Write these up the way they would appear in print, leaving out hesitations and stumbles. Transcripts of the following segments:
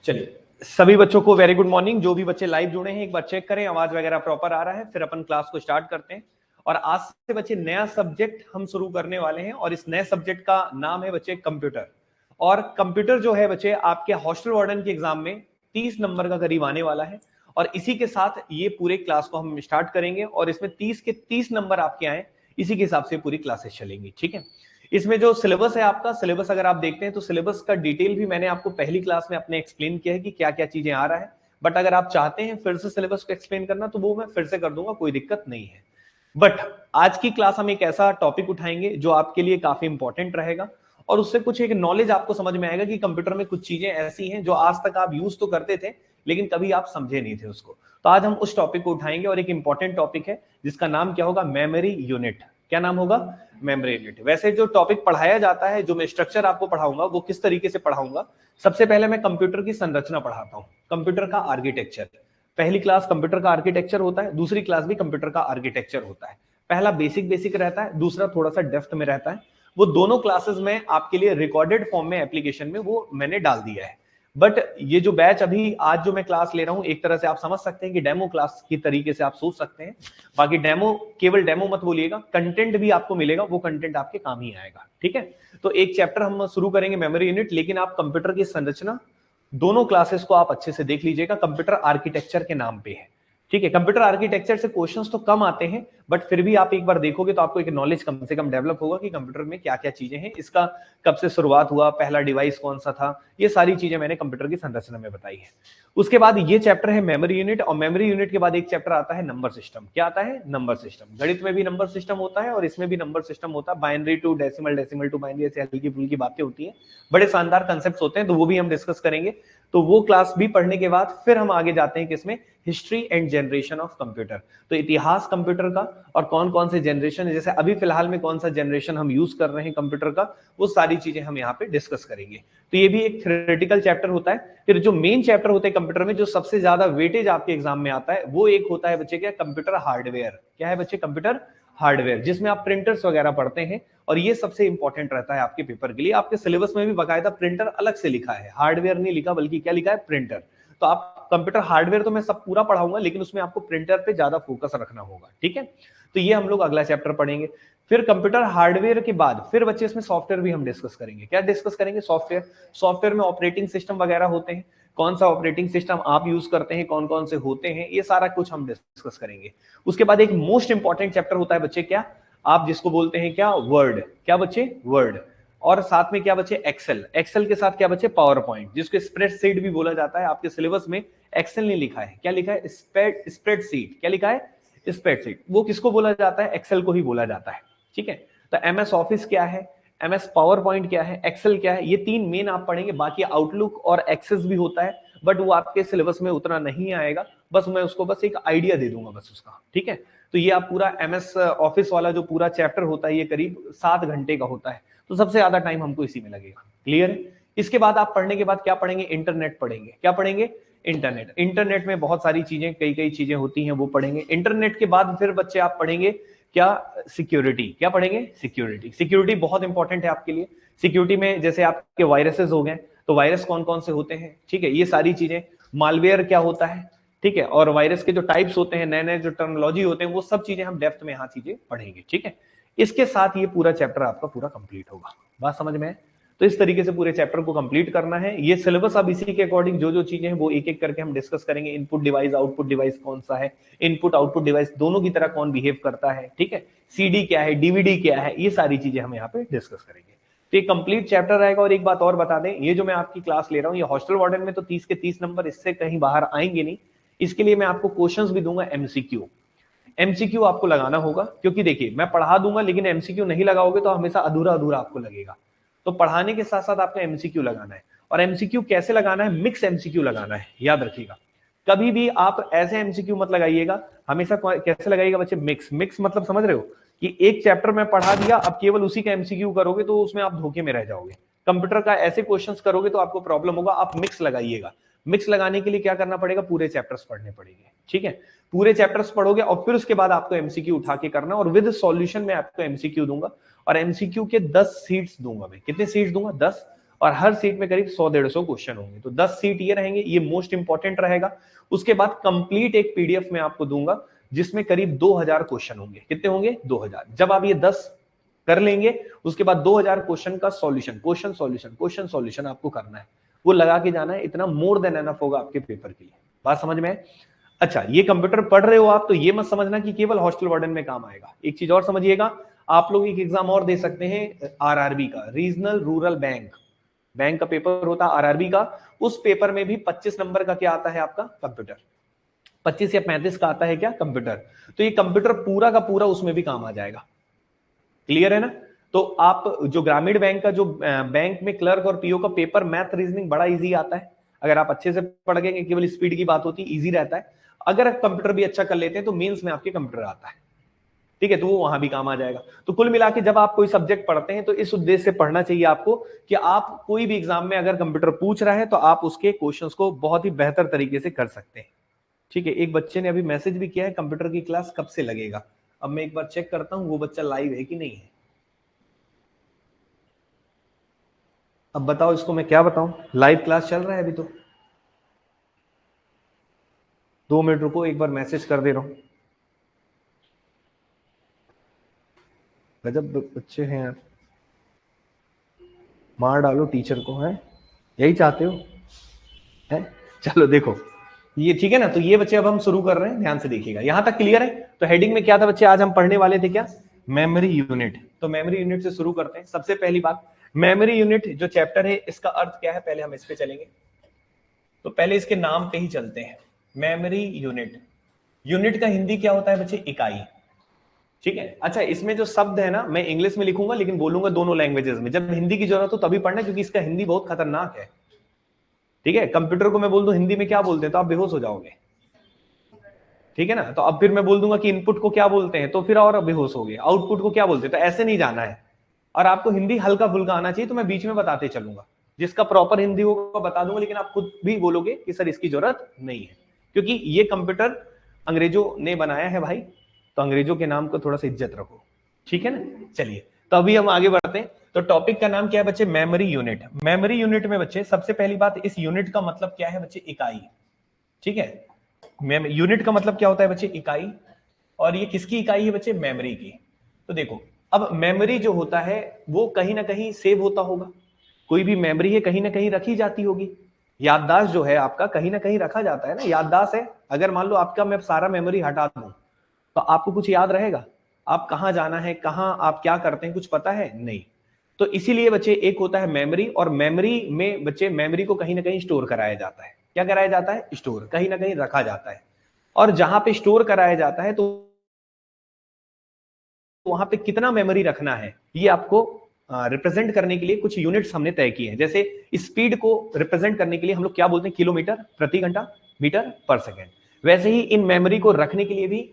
चलिए, सभी बच्चों को वेरी गुड मॉर्निंग। जो भी बच्चे लाइव जुड़े हैं एक बार चेक करें आवाज वगैरह प्रॉपर आ रहा है, फिर अपन क्लास को स्टार्ट करते हैं। और आज से बच्चे नया सब्जेक्ट हम शुरू करने वाले हैं और इस नए सब्जेक्ट का नाम है बच्चे कंप्यूटर। और कंप्यूटर जो है बच्चे आपके हॉस्टल वार्डन के एग्जाम में 30 नंबर का करीब आने वाला है। और इसी के साथ ये पूरे क्लास को हम स्टार्ट करेंगे और इसमें 30 के 30 नंबर आपके आए, इसी के हिसाब से पूरी क्लासेस चलेंगी। ठीक है, इसमें जो सिलेबस है आपका, सिलेबस अगर आप देखते हैं तो सिलेबस का डिटेल भी मैंने आपको पहली क्लास में अपने एक्सप्लेन किया है कि क्या क्या चीजें आ रहा है। बट अगर आप चाहते हैं फिर से सिलेबस को एक्सप्लेन करना तो वो मैं फिर से कर दूंगा, कोई दिक्कत नहीं है। बट आज की क्लास हम एक ऐसा टॉपिक उठाएंगे जो आपके लिए काफी इंपॉर्टेंट रहेगा और उससे कुछ एक नॉलेज आपको समझ में आएगा कि कंप्यूटर में कुछ चीजें ऐसी हैं जो आज तक आप यूज तो करते थे लेकिन कभी आप समझे नहीं थे उसको। तो आज हम उस टॉपिक को उठाएंगे और एक इंपॉर्टेंट टॉपिक है जिसका नाम क्या होगा, मेमोरी यूनिट। क्या नाम होगा, मेमोरी यूनिट। वैसे जो टॉपिक पढ़ाया जाता है, जो मैं स्ट्रक्चर आपको पढ़ाऊंगा वो किस तरीके से पढ़ाऊंगा, सबसे पहले मैं कंप्यूटर की संरचना पढ़ाता हूं, कंप्यूटर का आर्किटेक्चर। पहली क्लास कंप्यूटर का आर्किटेक्चर होता है, दूसरी क्लास भी कंप्यूटर का आर्किटेक्चर होता है। पहला बेसिक बेसिक रहता है, दूसरा थोड़ा सा डेप्थ में रहता है। वो दोनों क्लासेस में आपके लिए रिकॉर्डेड फॉर्म में एप्लीकेशन में वो मैंने डाल दिया है। बट ये जो बैच अभी आज जो मैं क्लास ले रहा हूं, एक तरह से आप समझ सकते हैं कि डेमो क्लास की तरीके से आप सोच सकते हैं। बाकी डेमो केवल डेमो मत बोलिएगा, कंटेंट भी आपको मिलेगा, वो कंटेंट आपके काम ही आएगा। ठीक है, तो एक चैप्टर हम शुरू करेंगे मेमोरी यूनिट, लेकिन आप कंप्यूटर की संरचना दोनों क्लासेस को आप अच्छे से देख लीजिएगा। कंप्यूटर आर्किटेक्चर के नाम पे है। ठीक है, कंप्यूटर आर्किटेक्चर से क्वेश्चंस तो कम आते हैं बट फिर भी आप एक बार देखोगे तो आपको एक नॉलेज कम से कम डेवलप होगा कि कंप्यूटर में क्या क्या चीजें हैं, इसका कब से शुरुआत हुआ, पहला डिवाइस कौन सा था, ये सारी चीजें मैंने कंप्यूटर की संरचना में बताई है। उसके बाद ये चैप्टर है मेमोरी यूनिट और मेमोरी यूनिट के बाद एक चैप्टर आता है नंबर सिस्टम। क्या आता है, नंबर सिस्टम। गणित में भी नंबर सिस्टम होता है और इसमें भी नंबर सिस्टम होता है। Binary to decimal, decimal to binary, ऐसे हल्की फुल्की बातें होती हैं, बड़े शानदार कंसेप्ट होते हैं, तो वो भी हम डिस्कस करेंगे। तो वो क्लास भी पढ़ने के बाद फिर हम आगे जाते हैं किसमें, history and generation of computer. तो इतिहास कंप्यूटर का और कौन कौन से जनरेशन है, जैसे अभी फिलहाल में कौन सा जनरेशन हम यूज कर रहे हैं कंप्यूटर का, वो सारी चीजें हम यहाँ पे डिस्कस करेंगे। तो ये भी एक थ्योरेटिकल चैप्टर होता है। फिर जो मेन चैप्टर होते हैं कंप्यूटर में, जो सबसे ज्यादा वेटेज आपके एग्जाम में आता है, वो एक होता है बच्चे क्या, कंप्यूटर हार्डवेयर। क्या है बच्चे, कंप्यूटर हार्डवेयर, जिसमें आप प्रिंटर्स वगैरह पढ़ते हैं और ये सबसे इंपॉर्टेंट रहता है आपके पेपर के लिए। आपके सिलेबस में भी बाकायदा प्रिंटर अलग से लिखा है, हार्डवेयर नहीं लिखा, बल्कि क्या लिखा है, प्रिंटर। तो आप कंप्यूटर हार्डवेयर तो मैं सब पूरा पढ़ाऊंगा, लेकिन उसमें आपको प्रिंटर पे ज्यादा फोकस रखना होगा। ठीक है, तो ये हम लोग अगला चैप्टर पढ़ेंगे। फिर कंप्यूटर हार्डवेयर के बाद फिर बच्चे इसमें सॉफ्टवेयर भी हम डिस्कस करेंगे। क्या डिस्कस करेंगे, सॉफ्टवेयर। सॉफ्टवेयर में ऑपरेटिंग सिस्टम वगैरह होते हैं, कौन सा ऑपरेटिंग सिस्टम आप यूज करते हैं, कौन कौन से होते हैं, ये सारा कुछ हम डिस्कस करेंगे। उसके बाद एक मोस्ट इंपॉर्टेंट चैप्टर होता है बच्चे, क्या आप जिसको बोलते हैं क्या, वर्ड। क्या बच्चे, वर्ड। और साथ में क्या बच्चे, एक्सेल। एक्सेल के साथ क्या बच्चे, पावर पॉइंट, जिसको स्प्रेडशीट भी बोला जाता है। आपके सिलेबस में एक्सेल नहीं लिखा है, क्या लिखा है, स्प्रेडशीट। क्या लिखा है, स्प्रेडशीट। वो किसको बोला जाता है, एक्सेल को ही बोला जाता है। ठीक है, तो एमएस ऑफिस क्या है, एमएस पावर पॉइंट क्या है, एक्सेल क्या है, ये तीन मेन आप पढ़ेंगे। बाकी आउटलुक और एक्सेस भी होता है, बट वो आपके सिलेबस में उतना नहीं आएगा, बस मैं उसको बस एक आइडिया दे दूंगा बस उसका। ठीक है, तो ये आप पूरा एमएस ऑफिस वाला जो पूरा चैप्टर होता है, ये करीब 7 घंटे का होता है, तो सबसे ज्यादा टाइम हमको इसी में लगेगा। क्लियर है। इसके बाद आप पढ़ने के बाद क्या पढ़ेंगे, इंटरनेट पढ़ेंगे। क्या पढ़ेंगे, इंटरनेट। इंटरनेट में बहुत सारी चीजें, कई कई चीजें होती हैं, वो पढ़ेंगे। इंटरनेट के बाद फिर बच्चे आप पढ़ेंगे क्या, सिक्योरिटी। क्या पढ़ेंगे, सिक्योरिटी। सिक्योरिटी बहुत इंपॉर्टेंट है आपके लिए। सिक्योरिटी में जैसे आपके वायरसेस हो गए, तो वायरस कौन कौन से होते हैं, ठीक है, ये सारी चीजें। मालवेयर क्या होता है, ठीक है, और वायरस के जो टाइप्स होते हैं, नए नए जो टर्मिनोलॉजी होते हैं, वो सब चीजें हम डेप्थ में यहाँ चीजें पढ़ेंगे। ठीक है, इसके साथ ये पूरा चैप्टर आपका पूरा कंप्लीट होगा। बात समझ में है। तो इस तरीके से पूरे चैप्टर को कंप्लीट करना है। ये सिलेबस अब इसी के अकॉर्डिंग जो जो चीजें हैं वो एक एक करके हम डिस्कस करेंगे। इनपुट डिवाइस, आउटपुट डिवाइस कौन सा है, इनपुट आउटपुट डिवाइस दोनों की तरह कौन बिहेव करता है, ठीक है, सीडी क्या है, डीवीडी क्या है, ये सारी चीजें हम यहाँ पे डिस्कस करेंगे। तो ये कंप्लीट चैप्टर रहेगा। और एक बात और बता दें, ये जो मैं आपकी क्लास ले रहा हूँ, ये हॉस्टल वार्डन में तो 30 के 30 नंबर, इससे कहीं बाहर आएंगे नहीं। इसके लिए मैं आपको क्वेश्चंस भी दूंगा, एमसीक्यू। एमसीक्यू आपको लगाना होगा, क्योंकि देखिए मैं पढ़ा दूंगा लेकिन एमसीक्यू नहीं लगाओगे तो हमेशा अधूरा अधूरा आपको लगेगा। तो पढ़ाने के साथ साथ आपको एमसीक्यू लगाना है। और एमसीक्यू कैसे लगाना है, मिक्स एमसीक्यू लगाना है, याद रखिएगा। कभी भी आप ऐसे एमसीक्यू मत लगाइएगा, हमेशा कैसे लगाइएगा बच्चे, मिक्स। मिक्स मतलब समझ रहे हो कि एक चैप्टर में पढ़ा दिया, अब केवल उसी का एमसीक्यू करोगे तो उसमें आप धोखे में रह जाओगे। कंप्यूटर का ऐसे क्वेश्चंस करोगे तो आपको प्रॉब्लम होगा। आप मिक्स लगाइएगा। मिक्स लगाने के लिए क्या करना पड़ेगा, पूरे चैप्टर्स पढ़ने पड़ेंगे। ठीक है, पूरे चैप्टर्स पढ़ोगे और फिर उसके बाद आपको एमसीक्यू उठा के करना, और विद सॉल्यूशन में आपको एमसीक्यू दूंगा। और एमसीक्यू के 10 सीट्स दूंगा मैं। कितने सीट्स दूंगा, 10। और हर सीट में करीब 100-150 क्वेश्चन होंगे। तो 10 सीट ये रहेंगे, ये मोस्ट इंपॉर्टेंट रहेगा। उसके बाद कंप्लीट एक पीडीएफ में आपको दूंगा जिसमें करीब 2000 क्वेश्चन होंगे। कितने होंगे? 2000। जब आप ये 10 कर लेंगे उसके बाद 2000 क्वेश्चन का सॉल्यूशन, क्वेश्चन सॉल्यूशन आपको करना है, वो लगा के जाना है। इतना मोर देन एनफ होगा आपके पेपर के लिए। बात समझ में है? अच्छा, ये कंप्यूटर पढ़ रहे हो आप तो ये मत समझना कि केवल हॉस्टल वार्डन में काम आएगा। एक चीज और समझिएगा, आप लोग एक एग्जाम और दे सकते हैं आरआरबी का, रीजनल रूरल बैंक का पेपर होता है आरआरबी का। उस पेपर में भी 25 नंबर का क्या आता है आपका? कंप्यूटर। 25 या 35 का आता है क्या? कंप्यूटर। तो ये कंप्यूटर पूरा का पूरा उसमें भी काम आ जाएगा। क्लियर है ना? तो आप जो ग्रामीण बैंक का, जो बैंक में क्लर्क और पीओ का पेपर मैथ रीजनिंग बड़ा इजी आता है। अगर आप अच्छे से पढ़ गए, केवल स्पीड की बात होती है, इजी रहता है। अगर कंप्यूटर भी अच्छा कर लेते हैं तो मेंस में आपके कंप्यूटर आता है, ठीक है, तो वो वहां भी काम आ जाएगा। तो कुल मिला के जब आप कोई सब्जेक्ट पढ़ते हैं तो इस उद्देश्य से पढ़ना चाहिए आपको कि आप कोई भी एग्जाम में अगर कंप्यूटर पूछ रहा है तो आप उसके क्वेश्चंस को बहुत ही बेहतर तरीके से कर सकते हैं। ठीक है, एक बच्चे ने अभी मैसेज भी किया है कंप्यूटर की क्लास कब से लगेगा। अब मैं एक बार चेक करता हूं वो बच्चा लाइव है कि नहीं है। अब बताओ इसको मैं क्या बताऊं, लाइव क्लास चल रहा है अभी तो। 2 मिनट रुको, एक बार मैसेज कर दे रहा हूं। गजब बच्चे हैं यार, मार डालो टीचर को, है यही चाहते हो? है, चलो देखो ये ठीक है ना। तो ये बच्चे अब हम शुरू कर रहे हैं, ध्यान से देखिएगा। यहां तक क्लियर है? तो हेडिंग में क्या था बच्चे, आज हम पढ़ने वाले थे क्या? Memory unit. तो मेमोरी यूनिट से शुरू करते हैं। सबसे पहली बात, मेमोरी यूनिट जो चैप्टर है इसका अर्थ क्या है, पहले हम इस पे चलेंगे। तो पहले इसके नाम पे ही चलते हैं, मेमोरी यूनिट। यूनिट का हिंदी क्या होता है बच्चे? इकाई। ठीक है, अच्छा इसमें जो शब्द है ना, मैं इंग्लिश में लिखूंगा लेकिन बोलूंगा दोनों लैंग्वेजेस में। जब हिंदी की जरूरत हो तभी पढ़ना, क्योंकि इसका हिंदी बहुत खतरनाक है। ठीक है, कंप्यूटर को मैं बोल दूं हिंदी में क्या बोलते हैं तो आप बेहोश हो जाओगे। ठीक है ना? तो अब फिर मैं बोल दूंगा कि इनपुट को क्या बोलते हैं तो फिर और बेहोश हो गए। आउटपुट को क्या बोलते हैं, तो ऐसे नहीं जाना है। और आपको हिंदी हल्का फुल्का आना चाहिए, तो मैं बीच में बताते चलूंगा। जिसका प्रॉपर हिंदी होगा बता दूंगा, लेकिन आप खुद भी बोलोगे कि सर इसकी जरूरत नहीं है, क्योंकि ये कंप्यूटर अंग्रेजों ने बनाया है भाई। तो अंग्रेजों के नाम को थोड़ा सा इज्जत रखो, ठीक है ना? चलिए, तो अभी हम आगे बढ़ते हैं। तो टॉपिक का नाम क्या है बच्चे? Memory unit. मेमोरी यूनिट में बच्चे सबसे पहली बात, इस यूनिट का मतलब क्या है बच्चे? इकाई। ठीक है, यूनिट का मतलब क्या होता है बच्चे? इकाई। और ये किसकी इकाई है बच्चे? मेमोरी की। तो देखो, अब मेमोरी जो होता है वो कहीं ना कहीं सेव होता होगा। कोई भी मेमोरी है कहीं ना कहीं रखी जाती होगी। याददाश्त जो है आपका कहीं ना कहीं रखा जाता है ना, याददाश्त है। अगर मान लो आपका मैं सारा मेमोरी हटा दूं तो आपको कुछ याद रहेगा? आप कहां जाना है, कहां आप क्या करते हैं, कुछ पता है? नहीं। तो इसीलिए बच्चे एक होता है मेमोरी, और मेमोरी में बच्चे मेमोरी को कहीं ना कहीं स्टोर कराया जाता है। क्या कराया जाता है? स्टोर, कहीं ना कहीं रखा जाता है। और जहां पे स्टोर कराया जाता है तो वहां पे कितना मेमोरी रखना है ये आपको रिप्रेजेंट करने के लिए कुछ यूनिट्स हमने तय किए हैं। जैसे स्पीड को रिप्रेजेंट करने के लिए हम लोग क्या बोलते हैं? किलोमीटर प्रति घंटा, मीटर पर सेकेंड। वैसे ही इन मेमोरी को रखने के लिए भी,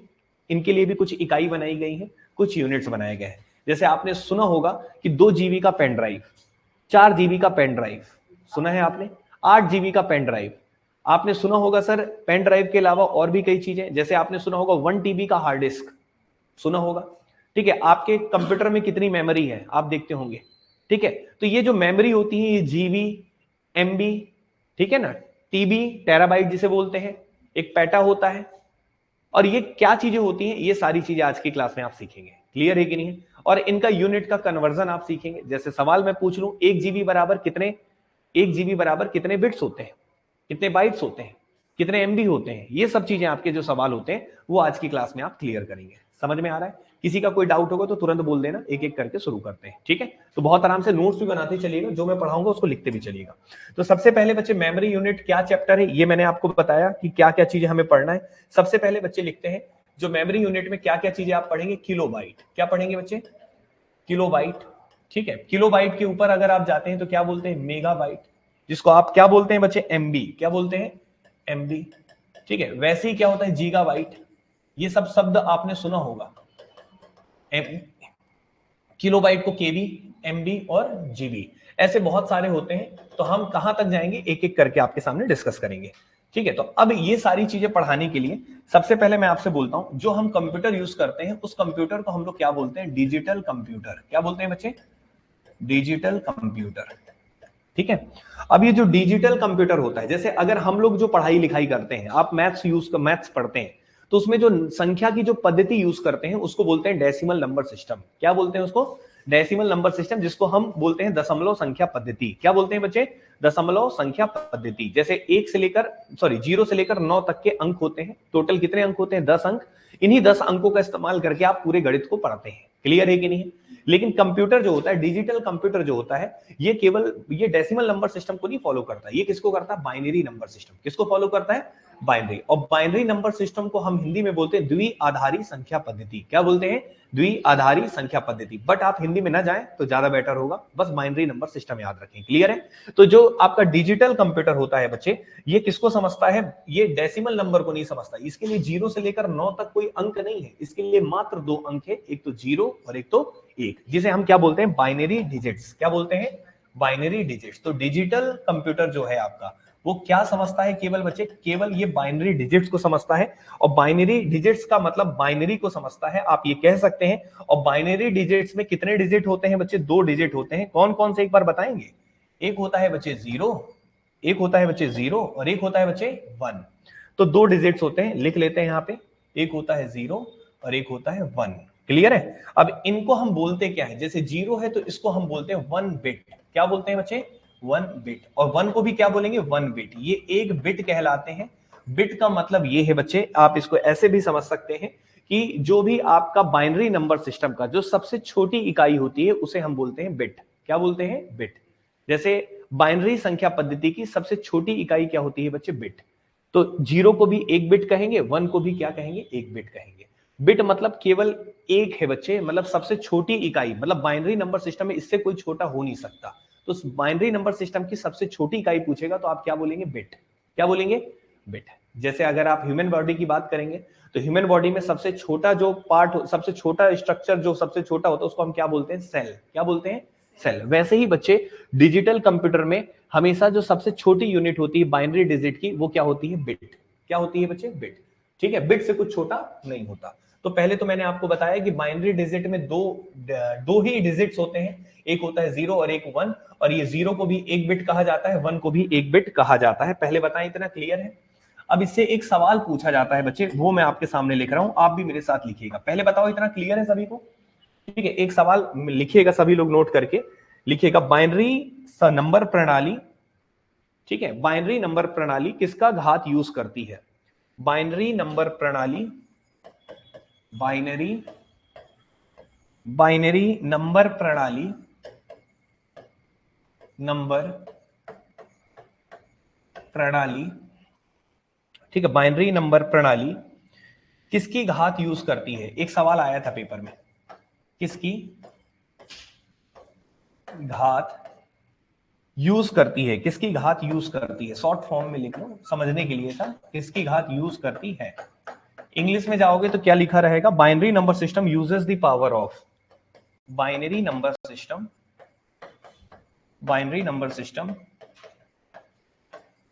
इनके लिए भी कुछ इकाई बनाई गई है, कुछ यूनिट्स बनाए गए हैं। जैसे आपने सुना होगा कि 2 GB का पेन ड्राइव, 4 GB का पेन ड्राइव, सुना है आपने? 8 GB का पेन ड्राइव। आपने सुना होगा सर पेन ड्राइव के अलावा और भी कई चीजें, जैसे आपने सुना होगा 1 TB का हार्ड डिस्क, सुना होगा। ठीक है, आपके कंप्यूटर में कितनी मेमोरी है आप देखते होंगे। ठीक है, तो ये जो मेमोरी होती है ये जीबी, एमबी, ठीक है ना, टीबी, टेराबाइट जिसे बोलते हैं, एक पेटा होता है। और ये क्या चीजें होती हैं, ये सारी चीजें आज की क्लास में आप सीखेंगे। क्लियर है कि नहीं? और इनका यूनिट का कन्वर्जन आप सीखेंगे। जैसे सवाल मैं पूछ लूं 1 GB बराबर कितने, 1 GB बराबर कितने बिट्स होते हैं, कितने बाइट्स होते हैं, कितने एमबी होते हैं, ये सब चीजें आपके जो सवाल होते हैं वो आज की क्लास में आप क्लियर करेंगे। समझ में आ रहा है? किसी का कोई डाउट होगा तो तुरंत बोल देना, एक एक करके शुरू करते हैं। ठीक है, तो बहुत आराम से नोट्स भी बनाते चलिएगा, जो मैं पढ़ाऊंगा उसको लिखते भी चलिएगा। तो सबसे पहले बच्चे मेमोरी यूनिट क्या चैप्टर है ये मैंने आपको बताया कि क्या क्या चीजें हमें पढ़ना है। सबसे पहले बच्चे लिखते हैं जो मेमोरी यूनिट में क्या क्या चीजें आप पढ़ेंगे। किलोबाइट, क्या पढ़ेंगे बच्चे? किलोबाइट। ठीक है, किलोबाइट के ऊपर अगर आप जाते हैं तो क्या बोलते हैं? मेगाबाइट, जिसको आप क्या बोलते हैं बच्चे? एमबी, क्या बोलते हैं? एमबी। ठीक है, वैसे ही क्या होता है? गीगाबाइट। ये सब शब्द आपने सुना होगा। किलोबाइट को केबी, एमबी और जीबी, ऐसे बहुत सारे होते हैं। तो हम कहां तक जाएंगे एक एक करके आपके सामने डिस्कस करेंगे। ठीक है, तो अब ये सारी चीजें पढ़ाने के लिए सबसे पहले मैं आपसे बोलता हूं, जो हम कंप्यूटर यूज करते हैं उस कंप्यूटर को हम लोग क्या बोलते हैं? Digital computer. क्या बोलते हैं बच्चे? Digital computer. ठीक है। अब ये जो डिजिटल कंप्यूटर होता है, जैसे अगर हम लोग जो पढ़ाई लिखाई करते हैं, आप मैथ्स पढ़ते हैं, तो उसमें जो संख्या की जो पद्धति यूज करते हैं उसको बोलते हैं डेसिमल नंबर सिस्टम। क्या बोलते हैं उसको? डेसिमल नंबर सिस्टम, जिसको हम बोलते हैं दशमलव संख्या पद्धति। क्या बोलते हैं बच्चे? दशमलव संख्या पद्धति। जैसे 0 से लेकर 9 तक के अंक होते हैं। टोटल कितने अंक होते हैं? 10 अंक। इन्हीं 10 अंकों का इस्तेमाल करके आप पूरे गणित को पढ़ते हैं। क्लियर है कि नहीं? लेकिन कंप्यूटर जो होता है, डिजिटल कंप्यूटर जो होता है, ये केवल ये डेसिमल नंबर सिस्टम को नहीं फॉलो करता। ये किसको करता है? Binary number system. किसको फॉलो करता है? बाइनरी। और बाइनरी नंबर सिस्टम को हम हिंदी में बोलते हैं द्विआधारी संख्या पद्धति। क्या बोलते हैं? द्विआधारी संख्या पद्धति। बट आप हिंदी में ना जाएं तो ज्यादा बेटर होगा, बस बाइनरी नंबर सिस्टम याद रखें। क्लियर है? तो जो आपका डिजिटल कंप्यूटर होता है बच्चे, ये किसको समझता है? ये डेसिमल नंबर को नहीं समझता। इसके लिए 0 से लेकर 9 तक कोई अंक नहीं है। इसके लिए मात्र 2 अंक है, एक तो 0 और एक तो 1, जिसे हम क्या बोलते हैं? Binary digits. क्या बोलते हैं? Binary digits. तो डिजिटल कंप्यूटर जो है आपका, वो क्या समझता है? केवल बच्चे, केवल ये बाइनरी डिजिट्स को समझता है। और बाइनरी डिजिट्स का मतलब बाइनरी को समझता है, आप ये कह सकते हैं। और बाइनरी डिजिट्स में कितने डिजिट होते हैं बच्चे? 2 डिजिट होते हैं। कौन कौन से एक बार बताएंगे? एक होता है बच्चे 0, एक होता है बच्चे 0 और एक होता है बच्चे 1। तो 2 डिजिट्स होते हैं, लिख लेते हैं यहां पे। एक होता है 0 और एक होता है 1। क्लियर है? अब इनको हम बोलते क्या है? जैसे 0 है तो इसको हम बोलते हैं 1 बिट। क्या बोलते हैं बच्चे? 1 बिट। और 1 को भी क्या बोलेंगे? 1 बिट। ये एक बिट कहलाते हैं। बिट का मतलब ये है बच्चे, आप इसको ऐसे भी समझ सकते हैं कि जो भी आपका बाइनरी नंबर सिस्टम का जो सबसे छोटी इकाई होती है उसे हम बोलते हैं बिट। क्या बोलते हैं? बिट। जैसे बाइनरी संख्या पद्धति की सबसे छोटी इकाई क्या होती है बच्चे? बिट। तो 0 को भी 1 बिट कहेंगे, 1 को भी क्या कहेंगे? 1 बिट कहेंगे। बिट मतलब केवल एक है बच्चे, मतलब सबसे छोटी इकाई। मतलब बाइनरी नंबर सिस्टम में इससे कोई छोटा हो नहीं सकता। तो बाइनरी नंबर सिस्टम की सबसे छोटी इकाई पूछेगा तो आप क्या बोलेंगे? बिट। क्या बोलेंगे? बिट। जैसे अगर आप ह्यूमन बॉडी की बात करेंगे तो ह्यूमन बॉडी में सबसे छोटा जो पार्ट, सबसे छोटा स्ट्रक्चर जो सबसे छोटा होता है उसको हम क्या बोलते हैं? सेल। क्या बोलते हैं? सेल। वैसे ही बच्चे डिजिटल कंप्यूटर में हमेशा जो सबसे छोटी यूनिट होती है बाइनरी डिजिट की, वो क्या होती है? बिट। क्या होती है बच्चे? बिट। ठीक है? बिट से कुछ छोटा नहीं होता। तो पहले तो मैंने आपको बताया कि बाइनरी डिजिट में दो ही डिजिट्स होते हैं, एक होता है 0 और एक 1। और ये 0 को भी 1 बिट कहा जाता है, 1 को भी 1 बिट कहा जाता है। पहले बताएं, इतना क्लियर है? अब इससे एक सवाल पूछा जाता है बच्चे, वो मैं आपके सामने लिख रहा हूं, आप भी मेरे साथ लिखिएगा। पहले बताओ, इतना क्लियर है सभी को? ठीक है, एक सवाल लिखिएगा, सभी लोग नोट करके लिखिएगा। बाइनरी नंबर प्रणाली, ठीक है, बाइनरी नंबर प्रणाली किसका घात यूज करती है? बाइनरी नंबर प्रणाली, बाइनरी बाइनरी नंबर प्रणाली, नंबर प्रणाली, ठीक है, बाइनरी नंबर प्रणाली किसकी घात यूज करती है? एक सवाल आया था पेपर में, किसकी घात यूज करती है? किसकी घात यूज करती है? शॉर्ट फॉर्म में लिख लो, समझने के लिए था। किसकी घात यूज करती है? इंग्लिश में जाओगे तो क्या लिखा रहेगा? Binary number system uses the power of, binary number system, binary number system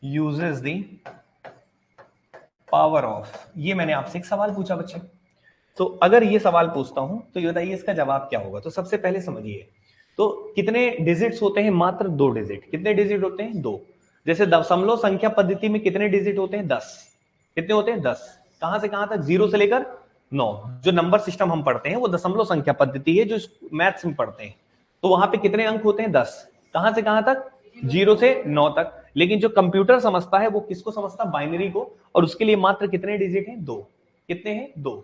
uses the power of. ये मैंने आपसे एक सवाल पूछा बच्चे, तो अगर ये सवाल पूछता हूं तो ये बताइए इसका जवाब क्या होगा? तो सबसे पहले समझिए, तो कितने डिजिट्स होते हैं? मात्र 2 डिजिट। कितने डिजिट होते हैं? 2। जैसे दशमलव संख्या पद्धति में कितने डिजिट होते हैं? 10। कितने होते हैं? 10। कहां से कहां तक? 0 से लेकर 9। जो नंबर सिस्टम हम पढ़ते हैं वो दशमलव संख्या पद्धति है, जो मैथ्स में पढ़ते हैं। तो वहां पे कितने अंक होते हैं? 10। कहां से कहां तक? 0 से 9 तक। लेकिन जो कंप्यूटर समझता है वो किसको समझता है? बाइनरी को। और उसके लिए मात्र कितने डिजिट हैं? 2। कितने हैं? 2।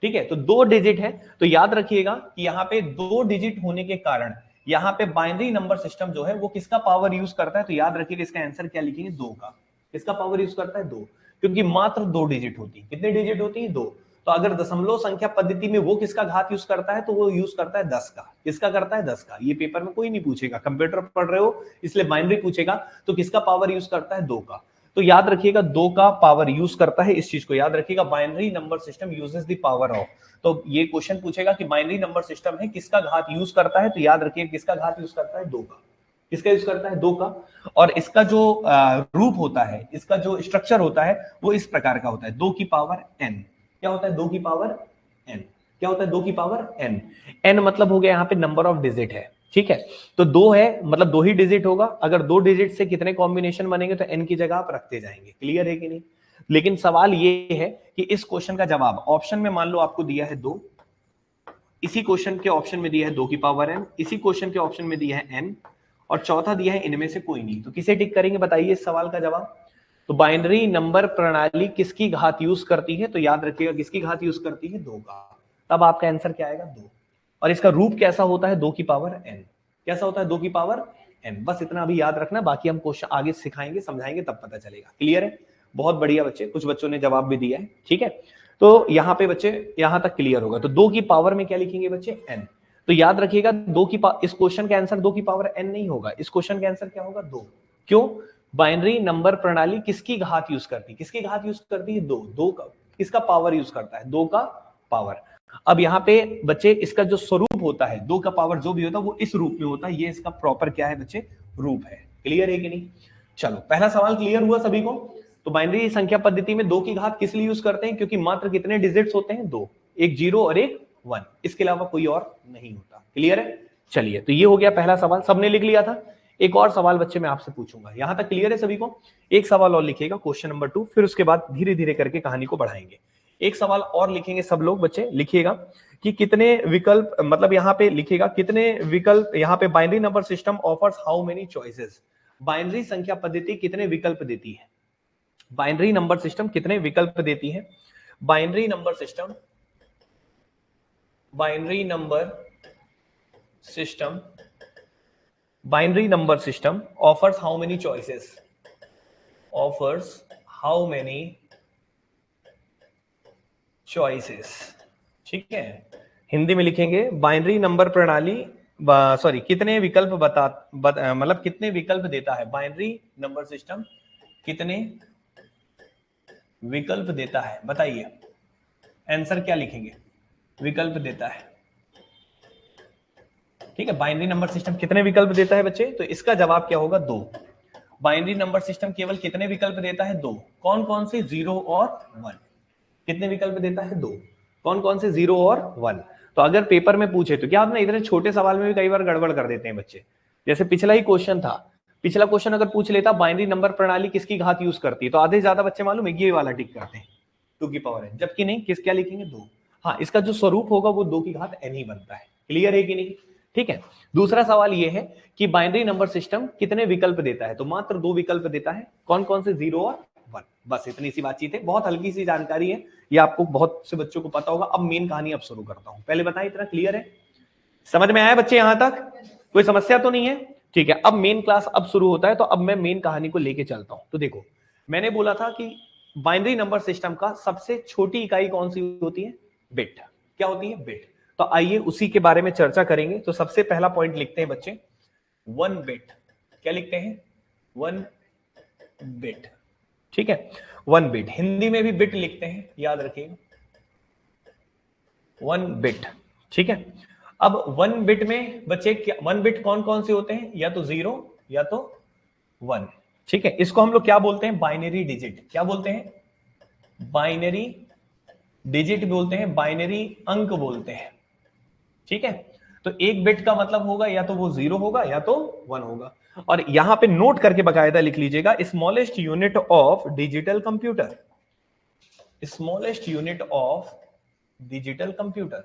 ठीक है, तो 2 डिजिट है। तो याद रखिएगा कि यहाँ पे 2 डिजिट होने के कारण यहाँ पे बाइनरी नंबर सिस्टम जो है वो किसका पावर यूज करता है? तो याद रखिएगा इसका आंसर क्या लिखेंगे? 2 का। किसका पावर यूज करता है? 2। क्योंकि मात्र 2 डिजिट होती है। कितने डिजिट होती है? 2। तो अगर दशमलव संख्या पद्धति में वो किसका घात यूज करता है तो वो यूज करता है 10 का। किसका करता है? 10 का। ये पेपर में कोई नहीं पूछेगा, कंप्यूटर पढ़ रहे हो इसलिए बाइनरी पूछेगा। तो किसका पावर यूज करता है? 2 का। तो याद रखिएगा 2 का पावर यूज करता है, इस चीज को याद रखिएगा। Binary number system uses the power of. तो ये क्वेश्चन पूछेगा कि बाइनरी नंबर सिस्टम है, किसका घात यूज करता है? तो याद रखिए किसका घात यूज करता है? 2 का। किसका यूज करता है? 2 का। और इसका जो रूप होता है, इसका जो स्ट्रक्चर होता है वो इस प्रकार का होता है, 2 की पावर n। क्या होता है? 2 की पावर n। क्या होता है? 2 की पावर n। n मतलब हो गया यहाँ पे नंबर ऑफ डिजिट है। ठीक है, तो 2 है मतलब 2 ही डिजिट होगा। अगर 2 डिजिट से कितने कॉम्बिनेशन बनेंगे तो n की जगह आप रखते जाएंगे। क्लियर है कि नहीं? लेकिन सवाल ये है कि इस क्वेश्चन का जवाब ऑप्शन में मान लो आपको दिया है 2, इसी क्वेश्चन के ऑप्शन में दिया है 2 की पावर n, इसी क्वेश्चन के ऑप्शन में दिया है n, और चौथा दिया है इनमें से कोई नहीं, तो किसे टिक करेंगे बताइए इस सवाल का जवाब? तो बाइनरी नंबर प्रणाली किसकी घात यूज करती है? तो याद रखिएगा किसकी घात यूज करती है? 2 का। तब आपका आंसर क्या आएगा? 2। और इसका रूप कैसा होता है? 2 की पावर n। कैसा होता है? 2 की पावर n। बस इतना अभी याद रखना, बाकी हम क्वेश्चन आगे सिखाएंगे, समझाएंगे, तब पता चलेगा। क्लियर है? बहुत बढ़िया बच्चे, कुछ बच्चों ने जवाब भी दिया है। ठीक है, तो यहाँ पे बच्चे यहां तक क्लियर होगा। तो 2 की पावर में क्या लिखेंगे बच्चे? n। तो याद रखिएगा इस क्वेश्चन का आंसर 2 की पावर n नहीं होगा, इस क्वेश्चन का आंसर क्या होगा? 2। क्यों? बाइनरी नंबर प्रणाली किसकी घात यूज करती है? किसकी घात यूज करती है? 2। 2 का किसका पावर यूज करता है? 2 का पावर। अब यहाँ पे बच्चे इसका जो स्वरूप होता है, 2 का पावर जो भी होता है वो इस रूप में होता है। ये इसका प्रॉपर क्या है बच्चे? रूप है। क्लियर है कि नहीं? चलो, पहला सवाल क्लियर हुआ सभी को? तो बाइनरी संख्या पद्धति में 2 की घात किस लिए यूज करते हैं? क्योंकि मात्र कितने डिजिट्स होते हैं? 2, एक 0 और एक 1, इसके अलावा कोई और नहीं होता। क्लियर है? चलिए, तो ये हो गया पहला सवाल, सबने लिख लिया था। एक और सवाल बच्चे मैं आपसे पूछूंगा, यहां तक क्लियर है सभी को? एक सवाल और लिखिएगा, क्वेश्चन नंबर 2, फिर उसके बाद धीरे धीरे करके कहानी को बढ़ाएंगे। एक सवाल और लिखेंगे सब लोग बच्चे, लिखिएगा कि कितने विकल्प, मतलब यहां पे लिखिएगा कितने विकल्प, यहां पे binary number system offers how many choices. Binary संख्या पद्धति कितने विकल्प देती है? बाइनरी नंबर सिस्टम कितने विकल्प देती है? Binary number system, binary number system, binary number system offers how many choices, offers how many choices. ठीक है, हिंदी में लिखेंगे बाइनरी नंबर प्रणाली, सॉरी, कितने विकल्प मतलब कितने विकल्प देता है बाइनरी नंबर सिस्टम? कितने विकल्प देता है बताइए, आंसर क्या लिखेंगे? विकल्प देता है। ठीक है, बाइनरी नंबर सिस्टम कितने विकल्प देता है बच्चे? तो इसका जवाब क्या होगा? 2। बाइनरी नंबर सिस्टम केवल कितने विकल्प देता है? 2। कौन कौन से? 0 और 1। कितने विकल्प देता है? 2। कौन कौन से? 0 और 1। तो अगर पेपर में पूछे तो क्या आप ना इतने छोटे सवाल में भी कई बार गड़बड़ कर देते हैं बच्चे। जैसे पिछला ही क्वेश्चन था, पिछला क्वेश्चन अगर पूछ लेता बाइनरी नंबर प्रणाली किसकी घात यूज करती है, तो आधे ज्यादा बच्चे मालूम है ये वाला टिक करते हैं 2 की पावर n, जबकि नहीं, किस क्या लिखेंगे? 2। हाँ, इसका जो स्वरूप होगा वो 2 की घात n ही बनता है। क्लियर है कि नहीं? ठीक है, दूसरा सवाल ये है कि बाइनरी नंबर सिस्टम कितने विकल्प देता है? तो मात्र 2 विकल्प देता है। कौन कौन से? 0 और 1। बस इतनी सी बातचीत है, बहुत हल्की सी जानकारी है, ये आपको बहुत से बच्चों को पता होगा। अब मेन कहानी अब शुरू करता हूं, पहले बताएं इतना क्लियर है? समझ में आया बच्चे यहां तक? कोई समस्या तो नहीं है? ठीक है, अब मेन क्लास अब शुरू होता है, तो अब मैं मेन कहानी को लेके चलता हूं। तो देखो, मैंने बोला था कि बाइनरी नंबर सिस्टम का सबसे छोटी इकाई कौन सी होती है? बिट। क्या होती है? बिट। तो आइए उसी के बारे में चर्चा करेंगे। तो सबसे पहला पॉइंट लिखते हैं बच्चे, 1 बिट। क्या लिखते हैं? 1 बिट। ठीक है, 1 बिट, हिंदी में भी बिट लिखते हैं, याद रखिएगा, 1 बिट। ठीक है, अब 1 बिट में बच्चे क्या, 1 बिट कौन कौन से होते हैं? या तो 0 या तो 1। ठीक है, इसको हम लोग क्या बोलते हैं? Binary digit. क्या बोलते हैं? बाइनरी डिजिट बोलते हैं, बाइनरी अंक बोलते हैं। ठीक है, तो 1 बिट का मतलब होगा या तो वो 0 होगा या तो 1 होगा। और यहां पे नोट करके बकायदा लिख लीजिएगा, smallest unit of digital computer, smallest unit of digital computer,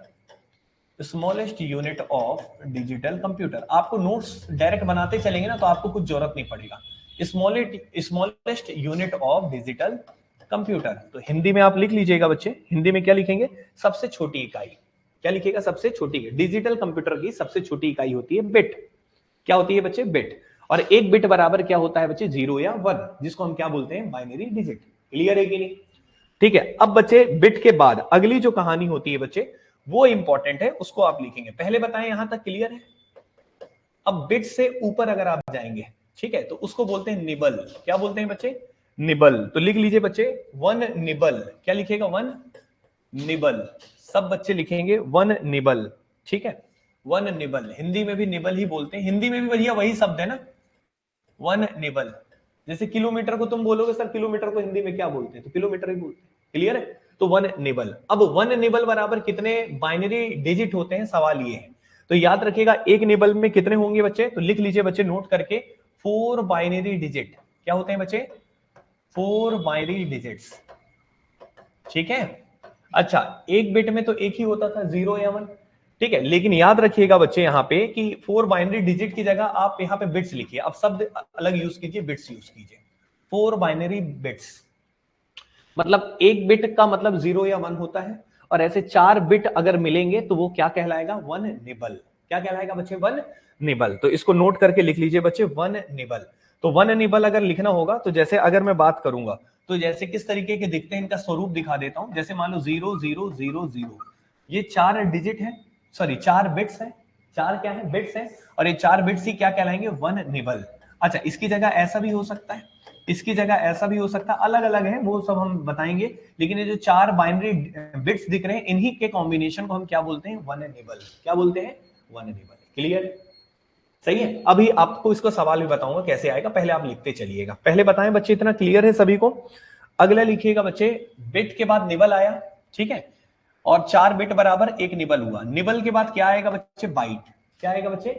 smallest unit of digital computer. आपको नोट्स डायरेक्ट बनाते चलेंगे ना तो आपको कुछ जरूरत नहीं पड़ेगा। Smallest unit of digital computer, तो हिंदी में आप लिख लीजिएगा बच्चे, हिंदी में क्या लिखेंगे? सबसे छोटी इकाई। क्या लिखेगा? सबसे छोटी। डिजिटल कंप्यूटर की सबसे छोटी इकाई होती है बिट। क्या होती है बच्चे? बिट। और 1 बिट बराबर क्या होता है बच्चे? 0 या 1, जिसको हम क्या बोलते हैं? Binary digit. क्लियर है कि नहीं? ठीक है, अब बच्चे बिट के बाद अगली जो कहानी होती है बच्चे, वो इंपॉर्टेंट है, उसको आप लिखेंगे। पहले बताएं यहां तक क्लियर है? अब बिट से ऊपर अगर आप जाएंगे, ठीक है, तो उसको बोलते हैं निबल। क्या बोलते हैं बच्चे? निबल। तो लिख लीजिए बच्चे 1 निबल। क्या लिखेगा? 1 निबल। सब बच्चे लिखेंगे 1 निबल। ठीक है, 1 निबल। हिंदी में भी निबल ही बोलते हैं, हिंदी में भी भैया वही शब्द है ना, 1 निबल। जैसे किलोमीटर को तुम बोलोगे सर किलोमीटर को हिंदी में क्या बोलते हैं, तो किलोमीटर ही बोलते हैं। क्लियर है? तो 1 निबल। अब 1 निबल बराबर कितने बाइनरी डिजिट होते हैं, सवाल ये है। तो याद रखिएगा एक निबल में कितने होंगे बच्चे, तो लिख लीजिए बच्चे नोट करके 4 बाइनरी डिजिट। क्या होते हैं बच्चे, 4 बाइनरी डिजिट्स, ठीक है। अच्छा, एक बिट में तो एक ही होता था 0 या 1, ठीक है, लेकिन याद रखिएगा बच्चे यहाँ पे कि 4 बाइनरी डिजिट की जगह आप यहाँ पे बिट्स लिखिए, अब शब्द अलग यूज कीजिए, बिट्स यूज कीजिए। 4 बाइनरी बिट्स मतलब एक बिट का मतलब 0 या 1 होता है, और ऐसे 4 बिट अगर मिलेंगे तो वो क्या कहलाएगा, 1 निबल। क्या कहलाएगा बच्चे, 1 निबल। तो इसको नोट करके लिख लीजिए बच्चे 1 निबल। तो 1 निबल अगर लिखना होगा तो जैसे अगर मैं बात करूंगा तो जैसे किस तरीके के दिखते हैं, इनका स्वरूप दिखा देता हूं। जैसे मान लो 0 0 0 0, ये 4 डिजिट है, सॉरी 4 बिट्स है, 4 क्या है, बिट्स है, और ये 4 बिट्स ही क्या कहलाएंगे, 1 निबल। अच्छा, इसकी जगह ऐसा भी हो सकता है, इसकी जगह ऐसा भी हो सकता है, अलग अलग है वो सब हम बताएंगे, लेकिन ये जो 4 बाइनरी बिट्स दिख रहे हैं इन्हीं के कॉम्बिनेशन को हम क्या बोलते हैं, 1 निबल। क्या बोलते हैं, 1 निबल। क्लियर, सही है। अभी आपको इसको सवाल भी बताऊंगा कैसे आएगा, पहले आप लिखते चलिएगा। पहले बताएं बच्चे, इतना क्लियर है सभी को। अगला लिखिएगा बच्चे, बिट के बाद निबल आया, ठीक है, और 4 बिट बराबर 1 निबल हुआ। निबल के बाद क्या आएगा बच्चे, बाइट। क्या आएगा बच्चे,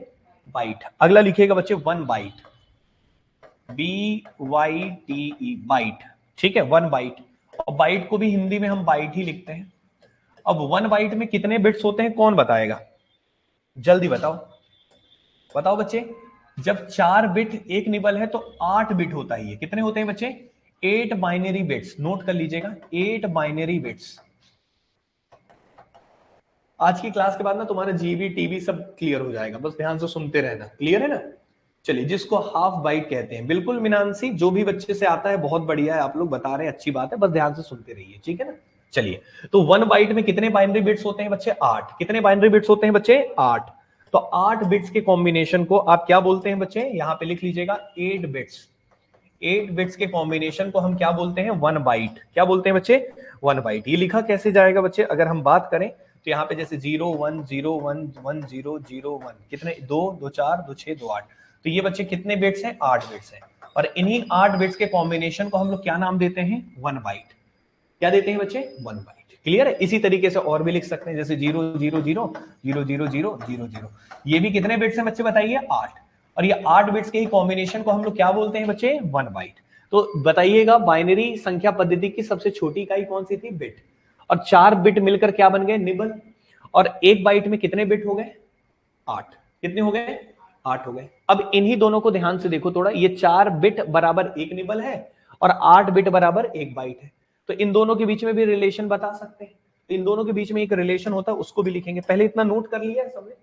बाइट। अगला लिखिएगा बच्चे 1 बाइट, BYTE, बाइट, ठीक है, 1 बाइट। और बाइट को भी हिंदी में हम बाइट ही लिखते हैं। अब 1 बाइट में कितने बिट्स होते हैं, कौन बताएगा, जल्दी बताओ, बताओ बच्चे। जब 4 बिट 1 निबल है तो 8 बिट होता है, ये कितने होते हैं बच्चे, 8 बाइनरी बिट्स। नोट कर लीजिएगा 8 बाइनरी बिट्स। आज की क्लास के बाद ना तुम्हारा जीबी टीबी सब क्लियर हो जाएगा, बस ध्यान से सुनते रहना। क्लियर है ना, चलिए, जिसको हाफ बाइट कहते हैं। बिल्कुल मीनांशी, जो भी बच्चे से आता है बहुत बढ़िया है, आप लोग बता रहे हैं, अच्छी बात है, बस ध्यान से सुनते रहिए, ठीक है ना। चलिए, तो 1 बाइट में कितने बाइनरी बिट्स होते हैं बच्चे, 8। कितने बाइनरी बिट्स होते हैं बच्चे, 8। तो 8 बिट्स के कॉम्बिनेशन को आप क्या बोलते हैं बच्चे, यहां पे लिख लीजिएगा 8 बिट्स। 8 बिट्स के कॉम्बिनेशन को हम क्या बोलते हैं, 1 बाइट। क्या बोलते हैं बच्चे, 1 बाइट। ये लिखा कैसे जाएगा बच्चे, अगर हम बात करें तो यहाँ पे जैसे 0 1 0 1 1 0 0 1, कितने, 2 2 4 2 6 2 8। तो ये बच्चे कितने बिट्स हैं, 8 बिट्स हैं, और इन्हीं 8 बिट्स के कॉम्बिनेशन को हम लोग क्या नाम देते हैं, 1 बाइट। क्या देते हैं बच्चे, 1 बाइट। क्लियर है। इसी तरीके से और भी लिख सकते हैं, जैसे 0 0 0 0 0 0 0 0, ये भी कितने बिट्स हैं बच्चे बताइए, 8। और ये 8 बिट्स के ही कॉम्बिनेशन को हम लोग क्या बोलते हैं बच्चे, 1 बाइट। तो बताइएगा बाइनरी संख्या पद्धति की सबसे छोटी इकाई कौन सी थी, बिट, और 4 बिट मिलकर क्या बन गए, निबल। और 1 बाइट में कितने बिट हो गए, 8। कितने हो गए, 8 हो गए। अब इन्हीं दोनों को ध्यान से देखो थोड़ा, ये 4 बिट बराबर 1 निबल है और 8 बिट बराबर 1 बाइट है। तो इन दोनों के बीच में भी रिलेशन बता सकते हैं। तो इन दोनों के बीच में एक रिलेशन होता है, उसको भी लिखेंगे। पहले इतना नोट कर लिया है सबने,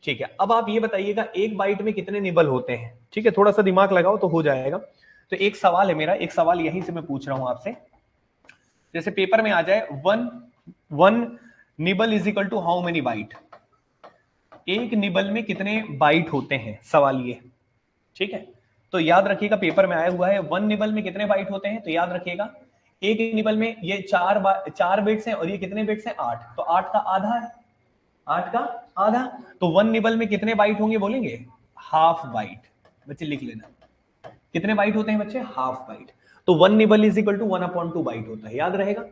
ठीक है। अब आप ये बताइएगा 1 बाइट में कितने निबल होते हैं, ठीक है, थोड़ा सा दिमाग लगाओ तो हो जाएगा। तो एक सवाल है मेरा, एक सवाल यहीं से मैं पूछ रहा हूं आपसे, जैसे पेपर में आ जाए 1 nibble is equal to how many byte. एक निबल में कितने बाइट होते हैं, सवाल ये, ठीक है। तो याद रखिएगा पेपर में आया हुआ है 1 निबल में कितने बाइट होते हैं, तो याद रखिएगा एक निबल में ये 4 बिट्स हैं और ये कितने बिट्स हैं, 8। तो 8 का आधा है, 8 का आधा। तो 1 निबल में कितने बाइट होंगे बोलेंगे, हाफ बाइट। बच्चे लिख लेना, कितने बाइट होते हैं बच्चे, हाफ बाइट। तो 1 nibble is equal to 1/2 byte होता है, याद रहेगा।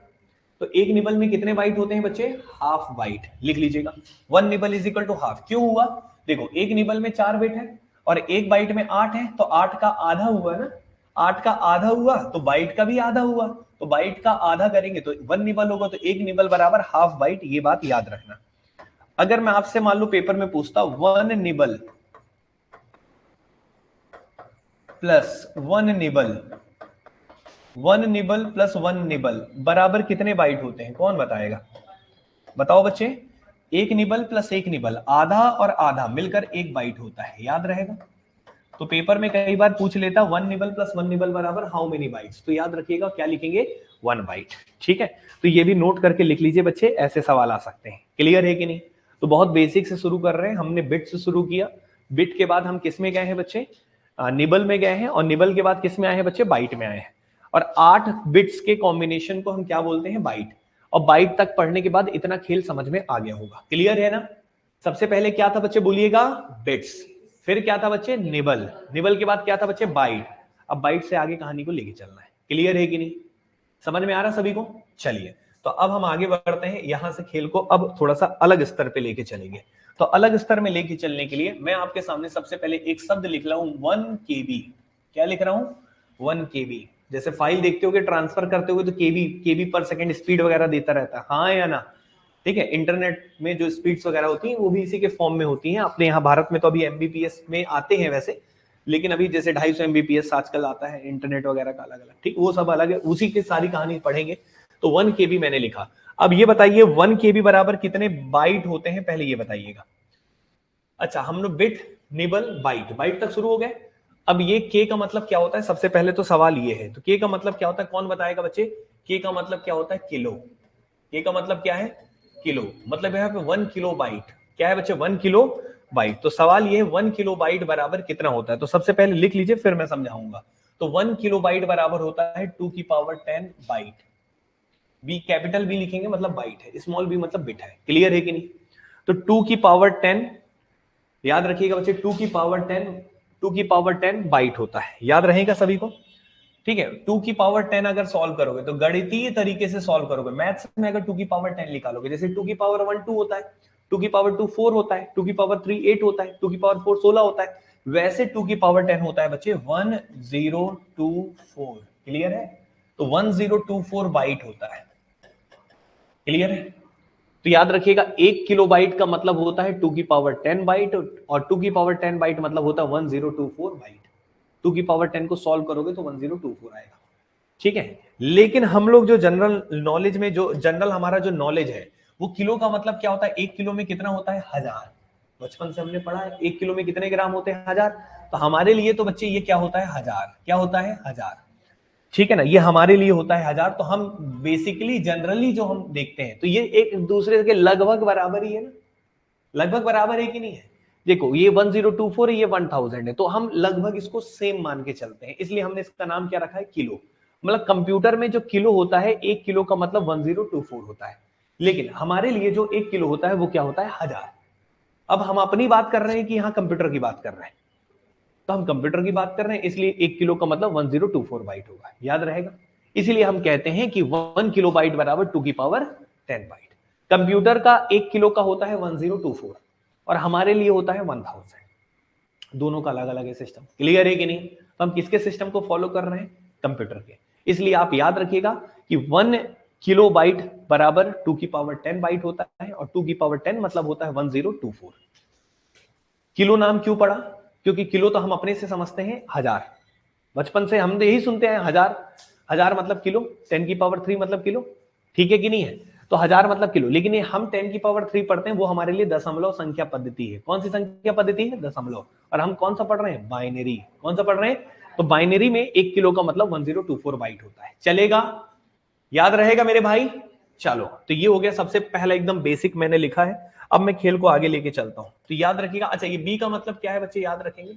तो एक निबल में कितने बाइट होते हैं बच्चे, हाफ बाइट। लिख लीजिएगा 1 nibble is equal to half. क्यों हुआ, देखो एक निबल में 4 बिट है और एक बाइट में 8 है, तो 8 का आधा हुआ ना, 8 का आधा हुआ तो बाइट का भी आधा हुआ। तो बाइट का आधा करेंगे तो 1 निबल होगा, तो एक निबल बराबर हाफ बाइट, ये बात याद रखना। अगर मैं आपसे मान लो पेपर में पूछता 1 nibble plus 1 nibble, 1 nibble plus 1 nibble बराबर कितने बाइट होते हैं, कौन बताएगा, बताओ बच्चे। एक निबल प्लस एक निबल, आधा और आधा मिलकर 1 बाइट होता है, याद रहेगा। तो पेपर में कई बार पूछ लेता 1 निबल प्लस 1 निबल बराबर हाउ मेनी बाइट्स, तो याद रखिएगा क्या लिखेंगे, 1 बाइट, ठीक है। तो ये भी नोट करके लिख लीजिए बच्चे, ऐसे सवाल आ सकते हैं। क्लियर है कि नहीं। तो बहुत बेसिक से शुरू कर रहे हैं, हमने बिट से शुरू किया, बिट के बाद हम किस में गए हैं बच्चे, निबल में गए हैं, और निबल के बाद किस में आए हैं बच्चे, बाइट में आए हैं। और 8 बिट्स के कॉम्बिनेशन को हम क्या बोलते हैं, बाइट। और बाइट तक पढ़ने के बाद इतना खेल समझ में आ गया होगा। क्लियर है ना। सबसे पहले क्या था बच्चे बोलिएगा, बिट्स, फिर क्या था बच्चे, निबल, निबल के बाद क्या था बच्चे, बाइट। अब बाइट से आगे कहानी को लेके चलना है। क्लियर है कि नहीं, समझ में आ रहा सभी को। चलिए, तो अब हम आगे बढ़ते हैं, यहां से खेल को अब थोड़ा सा अलग स्तर पे लेके चलेंगे। तो अलग स्तर में लेके चलने के लिए मैं आपके सामने सबसे पहले एक शब्द लिख रहा हूं 1 KB। क्या लिख रहा हूं? 1 KB। जैसे फाइल देखते हो कि ट्रांसफर करते हुए तो केबी पर सेकंड स्पीड वगैरह देता रहता है, हाँ या ना? ठीक है, इंटरनेट में जो स्पीड्स वगैरह होती हैं वो भी इसी के फॉर्म में होती हैं। अपने यहाँ भारत में तो अभी एमबीपीएस में आते हैं वैसे, लेकिन अभी जैसे 250 MBPS आजकल आता है इंटरनेट वगैरह का अलग अलग, ठीक, वो सब अलग है, उसी की सारी कहानी पढ़ेंगे। तो 1 KB मैंने लिखा। अब ये बताइए 1 KB बराबर कितने बाइट होते हैं, पहले ये बताइएगा। अच्छा, हम लोग बिट, निबल, बाइट, बाइट तक शुरू हो गए। अब ये के का मतलब क्या होता है, सबसे पहले तो सवाल ये है, तो के का मतलब क्या होता है, कौन बताएगा बच्चे? के का मतलब क्या होता है? किलो। के का मतलब क्या है? किलो। मतलब यहाँ पे 1 किलो बाइट क्या है बच्चे? 1 किलो बाइट। तो सवाल ये है 1 किलो बाइट बराबर कितना होता है, तो सबसे पहले लिख लीजिए फिर मैं समझाऊंगा। तो 1 किलो बाइट बराबर होता है 2 की power 10 byte. B capital B लिखेंगे मतलब बाइट है, स्मॉल बी मतलब बिट है। क्लियर है कि नहीं? तो 2 की पावर 10, याद रखिएगा बच्चे, 2 की पावर 10, 2 की पावर 10 बाइट होता है, याद रहेगा सभी को? ठीक है, 2 की पावर 10 अगर सॉल्व करोगे तो गणितीय तरीके से सॉल्व करोगे, मैथ्स में अगर 2 की पावर 10 निकालोगे, जैसे 2 की पावर 1 2 होता है, 2 की पावर 2 4 होता है, 2 की पावर 3 8 होता है, 2 की पावर 4 16 होता है, वैसे 2 की पावर 10 होता है बच्चे 1024। क्लियर है? तो 1024 बाइट होता है। क्लियर है? तो याद रखिएगा 1 किलो बाइट का मतलब होता है 2 की पावर 10 बाइट, और 2 की पावर 10 बाइट मतलब होता है 1024 बाइट। 2 की पावर 10 को सॉल्व करोगे तो 1024 आएगा। ठीक है, लेकिन हम लोग जो जनरल नॉलेज में, जो जनरल हमारा जो नॉलेज है, वो किलो का मतलब क्या होता है, 1 किलो में कितना होता है? 1000। बचपन से हमने पढ़ा है 1 किलो में कितने ग्राम होते हैं? 1000। तो हमारे लिए तो बच्चे ये क्या होता है? 1000। क्या होता है? 1000। ठीक है ना, ये हमारे लिए होता है 1000। तो हम बेसिकली जनरली जो हम देखते हैं तो ये एक दूसरे के लगभग बराबर ही है ना, लगभग बराबर है कि नहीं है? देखो ये 1024 है, ये 1000 है, तो हम लगभग इसको सेम मान के चलते हैं, इसलिए हमने इसका नाम क्या रखा है? किलो। मतलब कंप्यूटर में जो किलो होता है, 1 किलो का मतलब 1024 होता है, लेकिन हमारे लिए जो 1 किलो होता है वो क्या होता है? 1000। अब हम अपनी बात कर रहे हैं कि यहाँ कंप्यूटर की बात कर रहे हैं, तो हम कंप्यूटर की बात कर रहे हैं, इसलिए 1 किलो का मतलब 1024 बाइट होगा, याद रहेगा? इसीलिए हम कहते हैं कि 1 किलो बाइट बराबर 2 की पावर 10 बाइट। कंप्यूटर का 1 किलो का होता है 1024 और हमारे लिए होता है 1000। दोनों का अलग अलग है सिस्टम। क्लियर है कि नहीं? तो हम किसके सिस्टम को फॉलो कर रहे हैं? कंप्यूटर के। इसलिए आप याद रखिएगा कि 1 किलो बाइट बराबर 2 की पावर 10 बाइट होता है, और 2 की पावर 10 मतलब होता है 1024। किलो नाम क्यों पड़ा? क्योंकि किलो तो हम अपने से समझते हैं 1000, बचपन से हम यही सुनते हैं 1000। 1000 मतलब किलो, 10 की पावर 3 मतलब किलो। ठीक है कि नहीं है? तो 1000 मतलब किलो, लेकिन ये हम 10 की पावर 3 पढ़ते हैं, वो हमारे लिए दशमलव संख्या पद्धति है। कौन सी संख्या पद्धति है? दशमलव। और हम कौन सा पढ़ रहे हैं? बाइनरी। कौन सा पढ़ रहे हैं? तो बाइनरी में 1 किलो का मतलब 1024 बाइट होता है। चलेगा? याद रहेगा मेरे भाई? चलो, तो ये हो गया सबसे पहला एकदम बेसिक मैंने लिखा है। अब मैं खेल को आगे लेके चलता हूं, तो याद रखिएगा। अच्छा, ये बी का मतलब क्या है बच्चे, याद रखेंगे?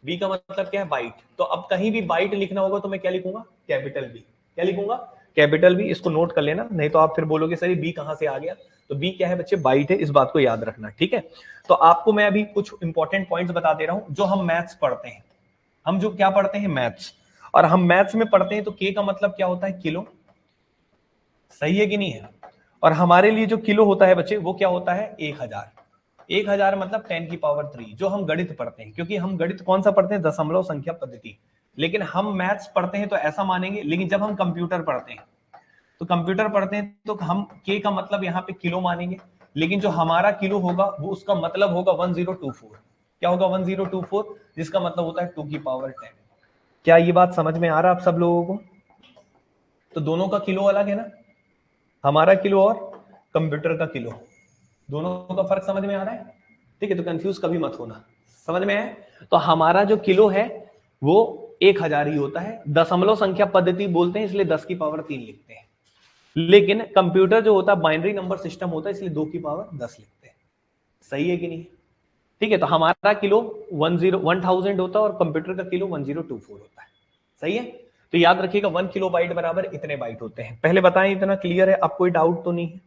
बी का मतलब क्या है? बाइट। तो अब कहीं भी बाइट लिखना होगा तो मैं क्या लिखूंगा? Capital B. क्या लिखूंगा? Capital B. इसको नोट कर लेना, नहीं तो आप फिर बोलोगे सर बी कहां से आ गया। तो बी क्या है बच्चे? बाइट है, इस बात को याद रखना। ठीक है, तो आपको मैं अभी कुछ इंपॉर्टेंट पॉइंट्स बता दे रहा हूं जो हम मैथ्स पढ़ते हैं। हम जो क्या पढ़ते हैं? मैथ्स। और हम मैथ्स में पढ़ते हैं तो के का मतलब क्या होता है? किलो। सही है कि नहीं है? और हमारे लिए जो किलो होता है बच्चे वो क्या होता है? 1000। 1000 मतलब 10 की पावर 3, जो हम गणित पढ़ते हैं, क्योंकि हम गणित कौन सा पढ़ते हैं? दशमलव संख्या पद्धति। लेकिन हम मैथ्स पढ़ते हैं तो ऐसा मानेंगे, लेकिन जब हम कंप्यूटर पढ़ते हैं तो कंप्यूटर पढ़ते हैं तो हम के का मतलब यहाँ पे किलो मानेंगे, लेकिन जो हमारा किलो होगा वो उसका मतलब होगा 1024। क्या होगा? 1024, जिसका मतलब होता है 2 की पावर 10। क्या ये बात समझ में आ रहा है आप सब लोगों को? तो दोनों का किलो अलग है ना, हमारा किलो और कंप्यूटर का किलो, दोनों का फर्क समझ में आ रहा है? ठीक है, तो कंफ्यूज कभी मत होना, समझ में आए? तो हमारा जो किलो है वो 1000 ही होता है। दशमलव संख्या पद्धति बोलते हैं इसलिए 10 की पावर 3 लिखते हैं, लेकिन कंप्यूटर जो होता है बाइनरी नंबर सिस्टम होता है, इसलिए 2 की पावर 10 लिखते हैं। सही है कि नहीं? ठीक है, तो हमारा किलो 1000 होता है और कंप्यूटर का किलो 1024 होता है। सही है? तो याद रखिएगा 1 किलो बाइट बराबर इतने बाइट होते हैं। पहले बताएं, इतना क्लियर है? अब कोई डाउट तो नहीं है?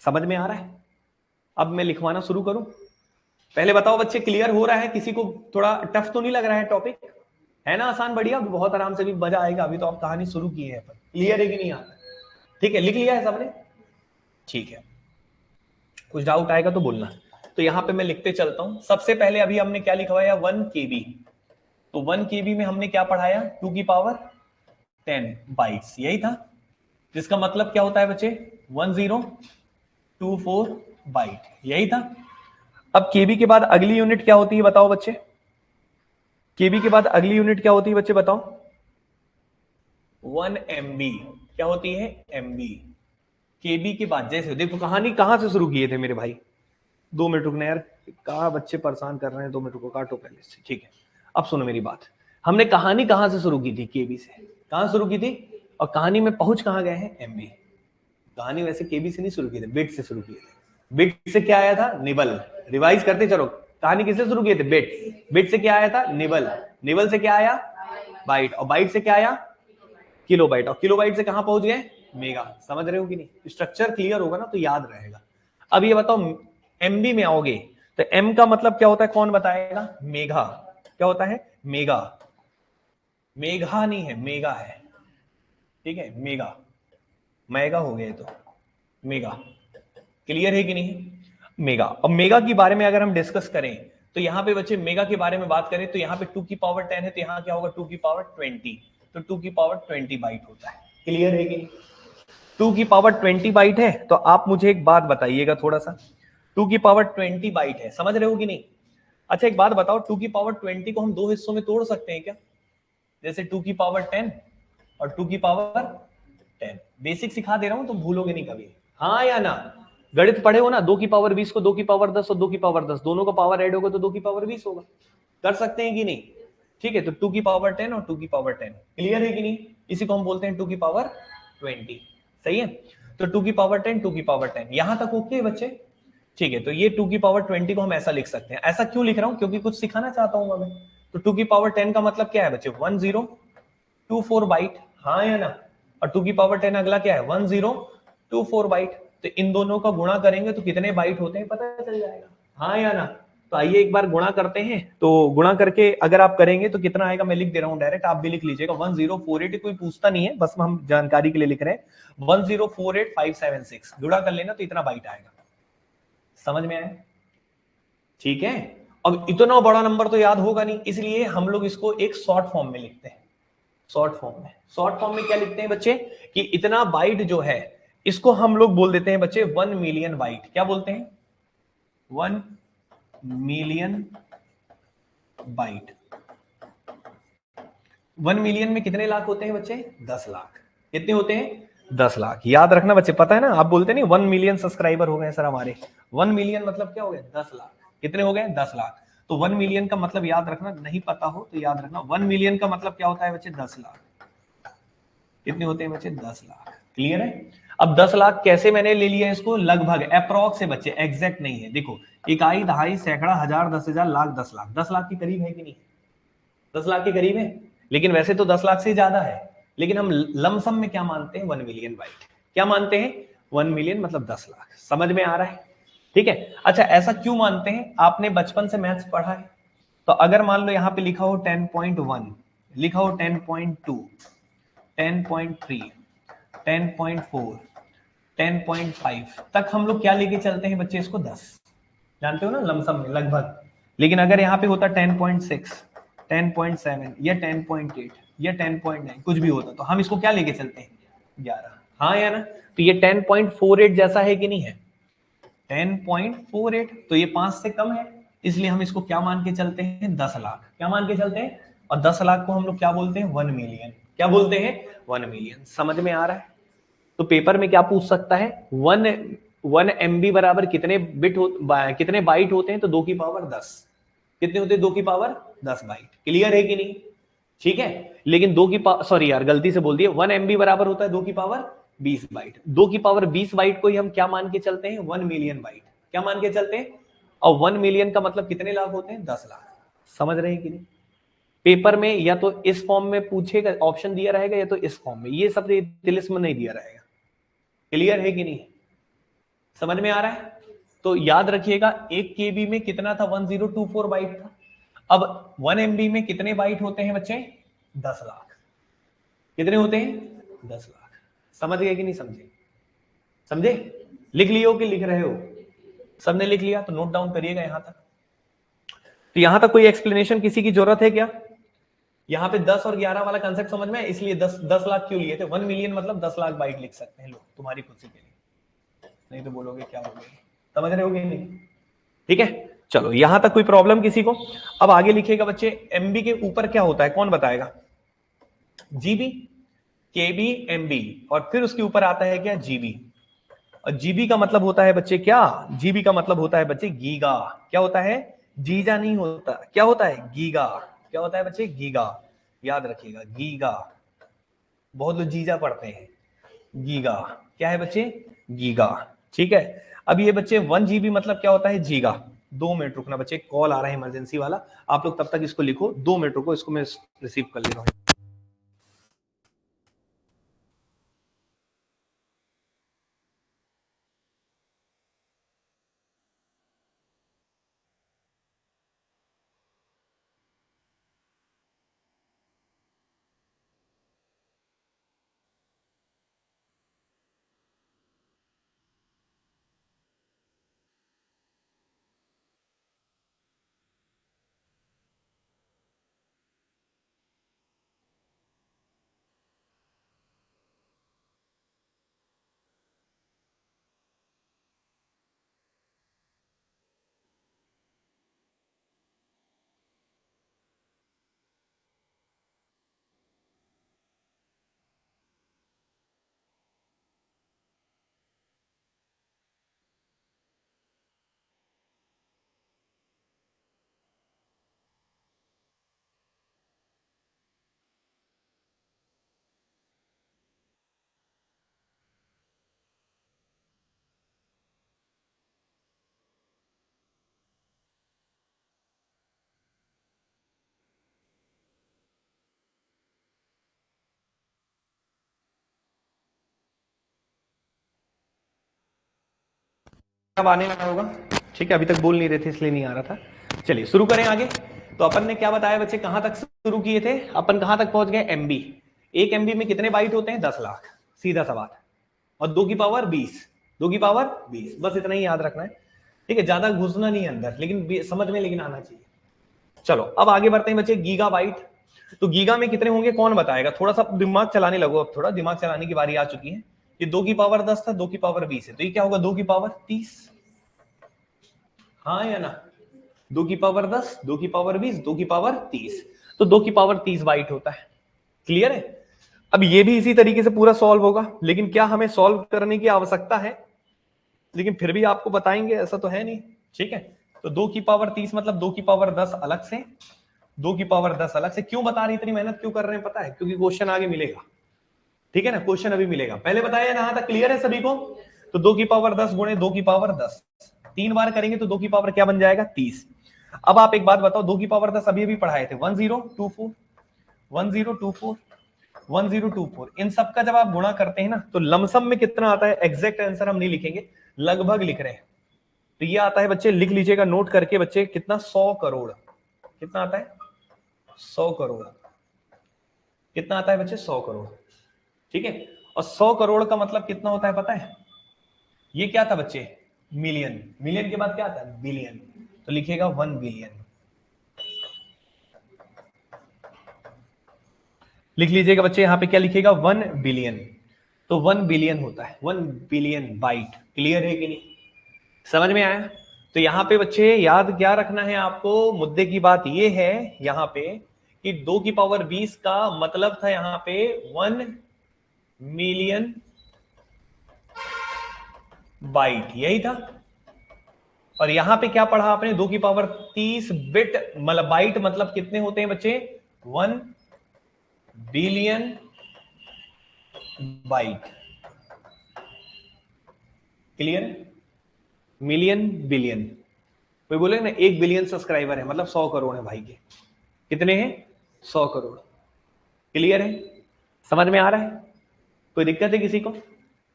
समझ में आ रहा है? अब मैं लिखवाना शुरू करूं? पहले बताओ बच्चे, क्लियर हो रहा है? किसी को थोड़ा टफ तो नहीं लग रहा है टॉपिक? है ना आसान? बढ़िया, बहुत आराम से भी मजा आएगा। अभी तो आप कहानी शुरू की है, क्लियर है कि नहीं? आता ठीक है, लिख लिया है सबने? ठीक है, कुछ डाउट आएगा तो बोलना। तो यहां पे मैं लिखते चलता हूं। सबसे पहले अभी हमने क्या लिखवाया, 1 केबी। तो 1 केबी में हमने क्या पढ़ाया, 2 की पावर 10 बाइट्स, यही था। जिसका मतलब क्या होता है बच्चे, 1024 बाइट, यही था। अब केबी के बाद अगली यूनिट क्या होती है बताओ बच्चे? केबी के बाद अगली यूनिट क्या होती है बच्चे बताओ? 1 MB। क्या होती है, MB। केबी के बाद जैसे देखो, कहानी कहां से शुरू किए थे मेरे भाई? 2 मिनट रुकना यार, कहा बच्चे परेशान कर रहे हैं, 2 मिनट रुको, काटो पहले से। ठीक है, अब सुनो मेरी बात। हमने कहानी कहां से शुरू की थी, केबी से। कहां शुरू की थी और कहानी में पहुंच कहां गए हैं, एमबी। कहानी वैसे केबी से नहीं शुरू की थी, बिट से शुरू किए थे। बिट से क्या आया था, निबल। रिवाइज करते चलो, कहानी किससे शुरू किए थे, बिट। बिट से क्या आया था, निबल। निबल से क्या आया, बाइट। और बाइट से क्या आया, किलोबाइट। और किलोबाइट से कहां पहुंच गए, मेगा। समझ रहे हो कि नहीं? स्ट्रक्चर क्लियर होगा ना तो याद रहेगा। अब ये बताओ, एमबी में आओगे तो एम का मतलब क्या होता है, कौन बताएगा? मेगा। क्या होता है, मेगा। मेघा नहीं है, मेगा है। ठीक है, मेगा। मेगा हो गया तो मेगा। क्लियर है कि नहीं? मेगा। अब मेगा के बारे में अगर हम डिस्कस करें तो यहां पे बच्चे मेगा के बारे में बात करें तो यहां पे 2 की पावर 10 है, तो यहां क्या होगा, 2 की पावर 20। तो 2 की पावर 20 बाइट होता है। क्लियर है कि नहीं? 2 की पावर 20 बाइट है। तो आप मुझे एक बात बताइएगा थोड़ा सा, 2 की पावर 20 बाइट है, समझ रहे हो कि नहीं? अच्छा एक बात बताओ, 2 की पावर 20 को हम दो हिस्सों में तोड़ सकते हैं क्या? जैसे 2 की पावर 10 और 2 की पावर 10। बेसिक सिखा दे रहा हूं तो भूलोगे नहीं कभी, हाँ या ना? गणित पढ़े हो ना, 2 की पावर 20 को 2 की पावर 10 और 2 की पावर 10 दोनों का पावर ऐड होगा तो 2 की पावर 20 होगा। कर सकते हैं कि नहीं? ठीक है, तो 2 की पावर 10 और 2 की पावर 10, क्लियर है कि नहीं? इसी को हम बोलते हैं 2 की पावर 20। सही है, तो 2 की पावर 10, 2 की पावर 10, यहां तक ओके बच्चे? ठीक है, तो ये 2 की पावर 20 को हम ऐसा लिख सकते हैं। ऐसा क्यों लिख रहा हूं, क्योंकि कुछ सिखाना चाहता हूं मैं। तो 2 की पावर 10 का मतलब क्या है बच्चे, 1024 बाइट, हाँ या ना? और 2 की पावर 10 अगला क्या है, 1024 बाइट। तो इन दोनों का गुणा करेंगे तो कितने बाइट होते हैं पता चल जाएगा, हाँ या ना? तो आइए एक बार गुणा करते हैं। तो गुणा करके अगर आप करेंगे तो कितना आएगा, मैं लिख दे रहा हूं डायरेक्ट, आप भी लिख लीजिएगा। 1048, कोई पूछता नहीं है, बस हम जानकारी के लिए लिख रहे हैं। 1048576 गुणा कर लेना तो इतना बाइट आएगा। समझ में आया? ठीक है। अब इतना बड़ा नंबर तो याद होगा नहीं, इसलिए हम लोग इसको एक शॉर्ट फॉर्म में लिखते हैं। शॉर्ट फॉर्म में, शॉर्ट फॉर्म में क्या लिखते हैं बच्चे, कि इतना बाइट जो है इसको हम लोग बोल देते हैं बच्चे 1 मिलियन बाइट। क्या बोलते हैं, 1 मिलियन बाइट। 1 मिलियन में कितने लाख होते हैं बच्चे, 10 लाख। कितने होते हैं, 10 लाख। याद रखना बच्चे, पता है ना, आप बोलते नहीं 1 मिलियन सब्सक्राइबर हो गए सर हमारे। 1 मिलियन मतलब क्या हो गया, 10 लाख। कितने हो गए, 10 लाख। तो 1 मिलियन का मतलब याद रखना, नहीं पता हो तो याद रखना, 1 मिलियन का मतलब क्या होता है बच्चे, 10 लाख। कितने होते हैं बच्चे, 10 लाख। क्लियर है? अब 10 लाख कैसे मैंने ले लिया इसको, लगभग अप्रोक्स है बच्चे, एग्जैक्ट नहीं है। देखो, इकाई, दहाई, सैकड़ा, हजार, 10,000, लाख, 10 लाख। 10 लाख के करीब है कि नहीं, 10 लाख के करीब है। लेकिन वैसे तो 10 लाख से ज्यादा है, लेकिन हम लमसम में क्या मानते हैं, 1 मिलियन बाइट। क्या मानते हैं, 1 मिलियन मतलब 10 लाख। समझ में आ रहा है? ठीक है। अच्छा ऐसा क्यों मानते हैं, आपने बचपन से मैथ्स पढ़ा है। तो अगर मान लो यहां पे लिखा हो 10.1, लिखा हो 10.2, 10.3, 10.4, 10.5 तक हम लोग क्या लेके चलते हैं बच्चे, इसको 10। जानते हो ना, लमसम में, लगभग। लेकिन अगर यहाँ पे होता 10.6, 10.7 या 10.8 या 10.9 कुछ भी होता, तो हम इसको क्या लेके चलते हैं, 11, हाँ या ना? तो ये 10.48 जैसा है कि नहीं है, 10.48, तो ये 5 से कम है, इसलिए हम इसको क्या मान के चलते हैं, 10 लाख। क्या मान के चलते हैं, और 10 लाख को हम लोग क्या बोलते हैं, 1 मिलियन। क्या बोलते हैं, 1 मिलियन। समझ में आ रहा है? तो पेपर में क्या पूछ सकता है, 1 MB बराबर कितने कितने बाइट होते हैं, तो 2 की पावर 10। कितने होते हैं, 2 की पावर 10 बाइट। क्लियर है कि नहीं? ठीक है। लेकिन 2 की पावर, सॉरी यार गलती से बोल दिया, 1 MB बराबर होता है 2 की पावर 20 बाइट। 2 की पावर 20 बाइट को ही हम क्या मान के चलते हैं, 1 मिलियन बाइट। क्या मान के चलते हैं? और 1 मिलियन का मतलब कितने लाख होते हैं, 10 लाख। समझ रहे हैं कि नहीं? पेपर में या तो इस फॉर्म में पूछेगा, ऑप्शन दिया रहेगा, या तो इस फॉर्म में, ये सब तिलिस्म नहीं दिया रहेगा। क्लियर है कि नहीं? समझ में आ रहा है? तो याद रखिएगा, 1 केबी में कितना था, 1024 बाइट था। अब 1 MB में कितने बाइट होते हैं बच्चे, 10 लाख। कितने होते हैं, 10 लाख। समझ गए कि नहीं समझे? समझे? लिख लियो कि लिख रहे हो? सबने लिख लिया तो नोट डाउन करिएगा यहां तक। तो यहां तक कोई एक्सप्लेनेशन किसी की जरूरत है क्या? यहाँ पे 10 और 11 वाला कंसेप्ट समझ में है, इसलिए 10 लाख क्यों लिए थे? 1 मिलियन मतलब 10 लाख बाइट लिख सकते हैं लोग तुम्हारी खुशी के लिए, नहीं तो बोलोगे क्या हो गया। समझ रहे होगे नहीं? ठीक है, चलो यहां तक कोई प्रॉब्लम किसी को? अब आगे लिखिएगा बच्चे, एमबी के ऊपर क्या होता है, कौन बताएगा? जीबी, केबी, एमबी, और फिर उसके ऊपर आता है क्या? जीबी। और जीबी का मतलब होता है बच्चे क्या? जीबी का मतलब होता है बच्चे गीगा। क्या होता है? जीजा नहीं होता, क्या होता है? गीगा। क्या होता है बच्चे? गीगा। याद रखिएगा, गीगा। बहुत लोग जीजा पढ़ते हैं, गीगा क्या है बच्चे? गीगा। ठीक है, अब ये बच्चे 1 GB मतलब क्या होता है? जीगा। 2 मिनट रुकना बच्चे, कॉल आ रहा है इमरजेंसी वाला, आप लोग तब तक इसको लिखो, 2 मिनट रुको, इसको मैं रिसीव कर ले रहा हूं। अब आने लगा होगा, ठीक है, अभी तक बोल नहीं रहे थे इसलिए नहीं आ रहा था। चलिए शुरू करें आगे। तो अपन ने क्या बताया बच्चे, कहां तक शुरू किए थे? अपन कहां तक पहुंच गए? एमबी। 1 MB में कितने बाइट होते हैं? 10 लाख, सीधा सवाल। और 2 की पावर 20, 2 की पावर 20, बस इतना ही याद रखना है। ठीक है, ज्यादा घुसना नहीं अंदर, लेकिन समझ में लेकिन आना चाहिए। चलो अब आगे बढ़ते हैं बच्चे, गीगा बाइट। तो गीगा में कितने होंगे कौन बताएगा? थोड़ा सा दिमाग चलाने लगो, अब थोड़ा दिमाग चलाने की बारी आ चुकी है। ये 2 की पावर 10 था, 2 की पावर 20 है, तो ये क्या होगा? 2 की पावर 30। हाँ या ना? 2 की पावर 10, 2 की पावर 20, 2 की पावर 30, तो 2 की पावर 30 बाइट होता है। क्लियर है? अब ये भी इसी तरीके से पूरा सॉल्व होगा, लेकिन क्या हमें सॉल्व करने की आवश्यकता है? लेकिन फिर भी आपको बताएंगे, ऐसा तो है नहीं। ठीक है, तो 2 की पावर 30 मतलब 2 की पावर 10 अलग से, 2 की पावर 10 अलग से। क्यों बता रहे, इतनी मेहनत क्यों कर रहे हैं पता है? क्योंकि क्वेश्चन आगे मिलेगा। ठीक है ना, क्वेश्चन अभी मिलेगा, पहले बताया यहां तक क्लियर है सभी को? तो 2 की पावर 10 गुणे 2 की पावर 10, 3 बार करेंगे तो 2 की पावर क्या बन जाएगा? 30। अब आप एक बात बताओ, 2 की पावर 10 अभी अभी पढ़ाए थे, 1024, 1024, 1024, इन सब का जब आप गुणा करते हैं ना, तो लमसम में कितना आता है? एग्जैक्ट आंसर हम नहीं लिखेंगे, लगभग लिख रहे हैं। तो ये आता है बच्चे, लिख लीजिएगा नोट करके बच्चे, कितना? 100 करोड़। कितना आता है? 100 करोड़। कितना आता है बच्चे? 100 करोड़। ठीक है, और 100 करोड़ का मतलब कितना होता है पता है? ये क्या था बच्चे? मिलियन। मिलियन के बाद क्या आता है? बिलियन। तो लिखिएगा 1 बिलियन। लिख लीजिएगा बच्चे, यहां पे क्या लिखिएगा? 1 बिलियन। तो 1 बिलियन होता है, 1 बिलियन बाइट। क्लियर है कि नहीं? समझ में आया? तो यहां पे बच्चे याद क्या रखना है आपको? मुद्दे की बात ये है यहां पे कि 2 की पावर 20 का मतलब था यहां पे 1 मिलियन बाइट, यही था। और यहां पे क्या पढ़ा आपने? 2 की पावर 30 बिट, मतलब बाइट मतलब कितने होते हैं बच्चे? 1 बिलियन बाइट। क्लियर है? Million, billion. कोई बोले ना 1 बिलियन सब्सक्राइबर है, मतलब 100 करोड़ है भाई के। कितने हैं? 100 करोड़। क्लियर है? समझ में आ रहा है? कोई दिक्कत है किसी को?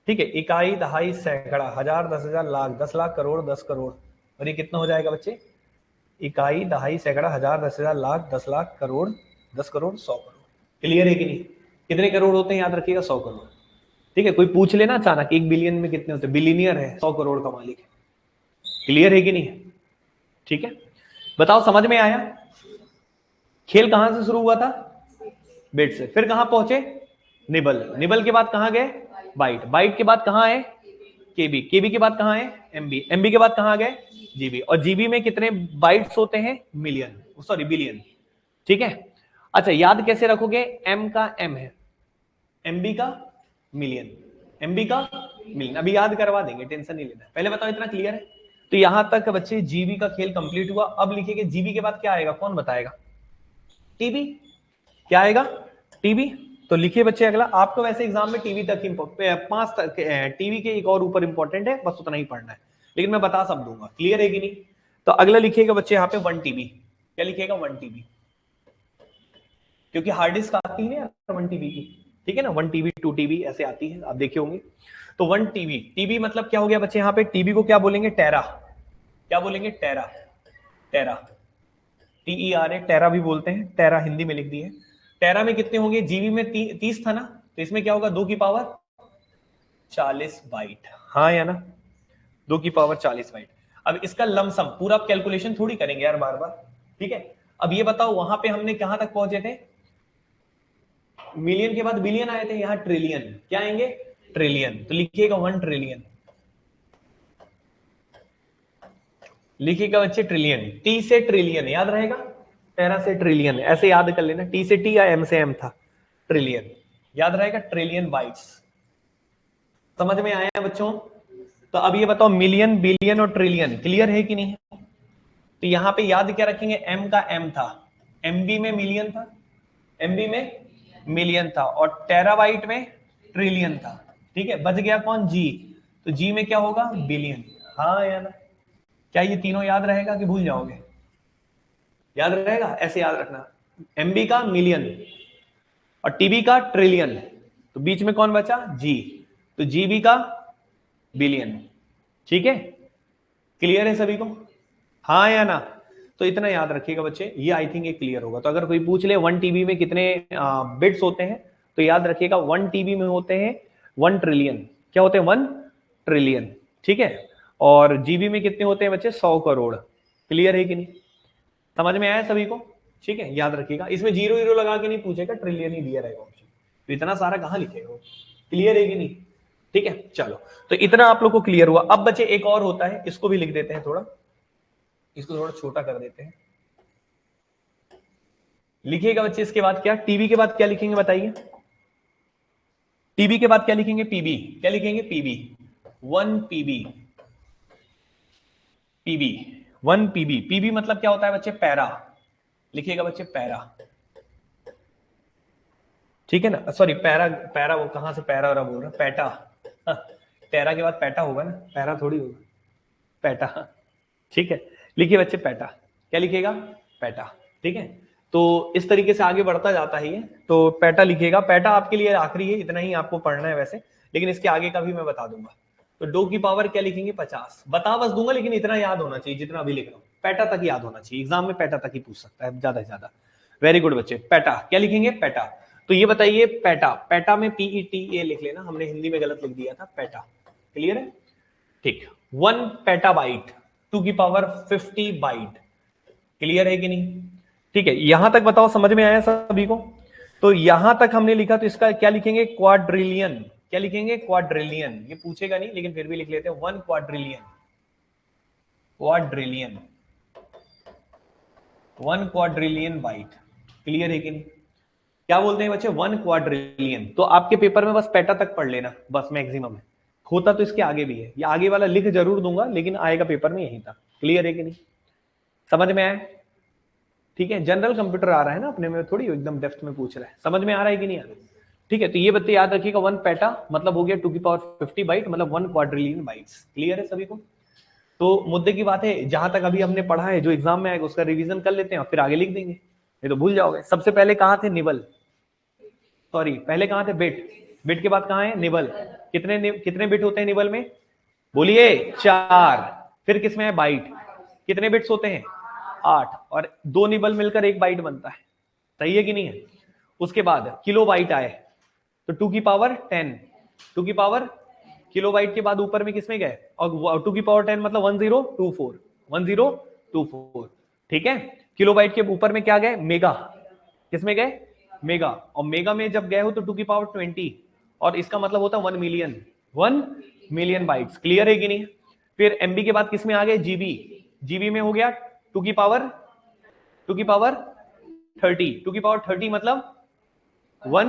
ठीक है, इकाई, दहाई, सैकड़ा, हजार, 10,000, लाख, 10 लाख, करोड़, 10 करोड़। और ये कितना हो जाएगा बच्चे? इकाई, दहाई, सैकड़ा, हजार, 10,000, लाख, 10 लाख, करोड़, 10 करोड़, 100 करोड़। क्लियर है कि नहीं? कितने करोड़ होते हैं याद रखिएगा? 100 करोड़। ठीक है, कोई पूछ लेना अचानक 1 बिलियन में कितने होते, बिलियनियर है, 100 करोड़ का मालिक है। क्लियर है कि नहीं है? ठीक है, बताओ समझ में आया? खेल कहां से शुरू हुआ था? बिट से। फिर कहां पहुंचे? निबल। निबल के बाद कहां गए? बाइट। बाइट के बाद कहां है? केबी। केबी के बाद कहां है? एमबी। एमबी के बाद कहां गए? जीबी। और जीबी में कितने बाइट्स होते हैं? Million, sorry billion. ठीक है, अच्छा याद कैसे रखोगे? एम का एम है, एमबी का मिलियन, एमबी का मिलियन। अभी याद करवा देंगे, टेंशन नहीं लेना। पहले बताओ इतना क्लियर है? तो यहां तक बच्चे जीबी का खेल कंप्लीट हुआ। अब लिखेंगे जीबी के बाद क्या आएगा, कौन बताएगा? टीबी। क्या आएगा? टीबी। तो लिखिए बच्चे अगला। आपको वैसे एग्जाम में टीवी तक 5 तक, टीवी के एक और ऊपर इंपॉर्टेंट है, बस उतना ही पढ़ना है, लेकिन मैं बता सब दूंगा। क्लियर है कि नहीं? तो अगला लिखिएगा बच्चे यहाँ पे 1 टीबी। क्या लिखिएगा? 1 टीबी, क्योंकि हार्ड डिस्क आती है 1 टीबी की। ठीक है ना, 1 टीबी 2 टीबी ऐसे आती है, आप देखे होंगे। तो 1 टीबी। टीबी मतलब क्या हो गया बच्चे? यहाँ पे टीबी को क्या बोलेंगे? टेरा। क्या बोलेंगे? टेरा। टेरा, TERA, टेरा भी बोलते हैं, टेरा हिंदी में लिख दिए। टेरा में कितने होंगे? जीबी में 30 था ना, तो इसमें क्या होगा? 2 की पावर 40 बाइट। हाँ या ना? 2 की पावर 40 बाइट। अब इसका लमसम पूरा आप कैलकुलेशन थोड़ी करेंगे यार बार बार। ठीक है, अब ये बताओ वहां पे हमने कहां तक पहुंचे थे? मिलियन के बाद बिलियन आए थे, यहां ट्रिलियन। क्या आएंगे? ट्रिलियन। तो लिखिएगा 1 ट्रिलियन। लिखिएगा बच्चे ट्रिलियन। टी से ट्रिलियन याद रहेगा, टेरा से ट्रिलियन, ऐसे याद कर लेना। टी से टी या एम से एम था, ट्रिलियन याद रहेगा। Trillion bytes. समझ में आया बच्चों? तो अब ये बताओ मिलियन, बिलियन और ट्रिलियन क्लियर है कि नहीं? तो यहां पे याद क्या रखेंगे? एम का एम था, एमबी में मिलियन था, एमबी में मिलियन था, और टेराबाइट में ट्रिलियन था। ठीक है, बच गया कौन? जी। तो जी में क्या होगा? बिलियन। हाँ या ना? क्या ये तीनों याद रहेगा कि भूल जाओगे? याद रहेगा, ऐसे याद रखना। एमबी का मिलियन और टीबी का ट्रिलियन, तो बीच में कौन बचा? जी। तो जीबी का बिलियन। ठीक है, क्लियर है सभी को? हाँ या ना? तो इतना याद रखिएगा बच्चे, ये आई थिंक ये क्लियर होगा। तो अगर कोई पूछ ले 1 टीबी में कितने बिट्स होते हैं, तो याद रखिएगा 1 टीबी में होते हैं 1 ट्रिलियन। क्या होते हैं? 1 ट्रिलियन। ठीक है, और जीबी में कितने होते हैं बच्चे? 100 करोड़। क्लियर है कि नहीं? समझ में आया सभी को? ठीक है, याद रखिएगा। इसमें जीरो जीरो लगा के नहीं पूछेगा, ट्रिलियन ही दिया रहेगा ऑप्शन, तो इतना सारा कहां लिखेगा? क्लियर है कि नहीं? ठीक है, चलो। तो इतना आप लोग को क्लियर हुआ। अब बच्चे एक और होता है, इसको भी लिख देते हैं थोड़ा, इसको थोड़ा छोटा कर देते हैं। लिखिएगा बच्चे इसके बाद क्या? टीवी के बाद क्या लिखेंगे बताइए? टीबी के बाद क्या लिखेंगे? पीबी। क्या लिखेंगे? PB. 1 PB. PB 1 PB. PB मतलब क्या होता है बच्चे? पैरा। लिखिएगा बच्चे पैरा। ठीक है ना, सॉरी पैरा। पैरा वो कहां से पैरा बोल रहा? पैटा। पैरा के बाद पैटा होगा ना, पैरा थोड़ी होगा, पैटा। ठीक है, लिखिए बच्चे पैटा। क्या लिखिएगा? पैटा। ठीक है, तो इस तरीके से आगे बढ़ता जाता है ये। तो पैटा लिखिएगा। पैटा आपके लिए आखिरी है, इतना ही आपको पढ़ना है वैसे, लेकिन इसके आगे का भी मैं बता दूंगा। तो 2 की पावर क्या लिखेंगे? 50। बता बस दूंगा, लेकिन इतना याद होना चाहिए जितना अभी लिख रहा हूं। पैटा तक याद होना चाहिए, एग्जाम में पैटा तक ही पूछ सकता है ज्यादा से ज्यादा। वेरी गुड बच्चे, पैटा। क्या लिखेंगे? पैटा। तो ये बताइए पैटा, पैटा में PETA लिख लेना, हमने हिंदी में गलत लिख दिया था, पैटा। क्लियर है? ठीक। 1 पेटाबाइट, 2 की पावर 50 बाइट। क्लियर है कि नहीं? ठीक है, यहां तक बताओ समझ में आया सभी को? तो यहां तक हमने लिखा, तो इसका क्या लिखेंगे? क्वाड्रिलियन। क्या लिखेंगे? क्वाड्रिलियन। ये पूछेगा नहीं, लेकिन फिर भी लिख लेते हैं 1 quadrillion. Quadrillion, 1 quadrillion byte. Clear है कि नहीं? क्या बोलते हैं बच्चे? 1 क्वाड्रिलियन। तो आपके पेपर में बस पेटा तक पढ़ लेना, बस मैक्सिमम है। होता तो इसके आगे भी है, ये आगे वाला लिख जरूर दूंगा, लेकिन आएगा पेपर में यही था। क्लियर है कि नहीं? समझ में आया? ठीक है, जनरल कंप्यूटर आ रहा है ना अपने में, थोड़ी एकदम डेप्थ में पूछ रहा है। समझ में आ रहा है कि नहीं आ रहा? ठीक है, तो ये बच्चे याद रखिएगा, 1 पेटा मतलब हो गया 2 की पावर 50 बाइट, मतलब 1 क्वाड्रिलियन बाइट्स। क्लियर है सभी को? तो मुद्दे की बात है, जहां तक अभी हमने पढ़ा है, जो एग्जाम में आएगा उसका रिवीजन कर लेते हैं, फिर आगे लिख देंगे, नहीं तो भूल जाओगे। सबसे पहले कहां थे? निबल। सॉरी, पहले कहां थे? बिट। बिट के बाद कहां है? निबल। कितने बिट होते हैं निबल में? बोलिए 4। फिर किसमें है? बाइट। कितने बिट्स होते हैं? 8। और 2 निबल मिलकर 1 बाइट बनता है। सही है कि नहीं है? उसके बाद किलो बाइट आए, तो 2 की पावर 10। टू की पावर, किलोबाइट के बाद ऊपर में किसमें गए, और 2 की पावर 10 मतलब 1024, 1024, ठीक है। किलोबाइट के ऊपर में क्या गए, मेगा, किसमें गए, मेगा, और मेगा में जब गए हो तो 2 की पावर 20, और इसका मतलब होता है 1 मिलियन, 1 मिलियन बाइट्स। क्लियर है कि नहीं। फिर एमबी के बाद किसमें आ गए, जीबी, जीबी में हो गया 2 की पावर 30, 2 की पावर 30 मतलब 1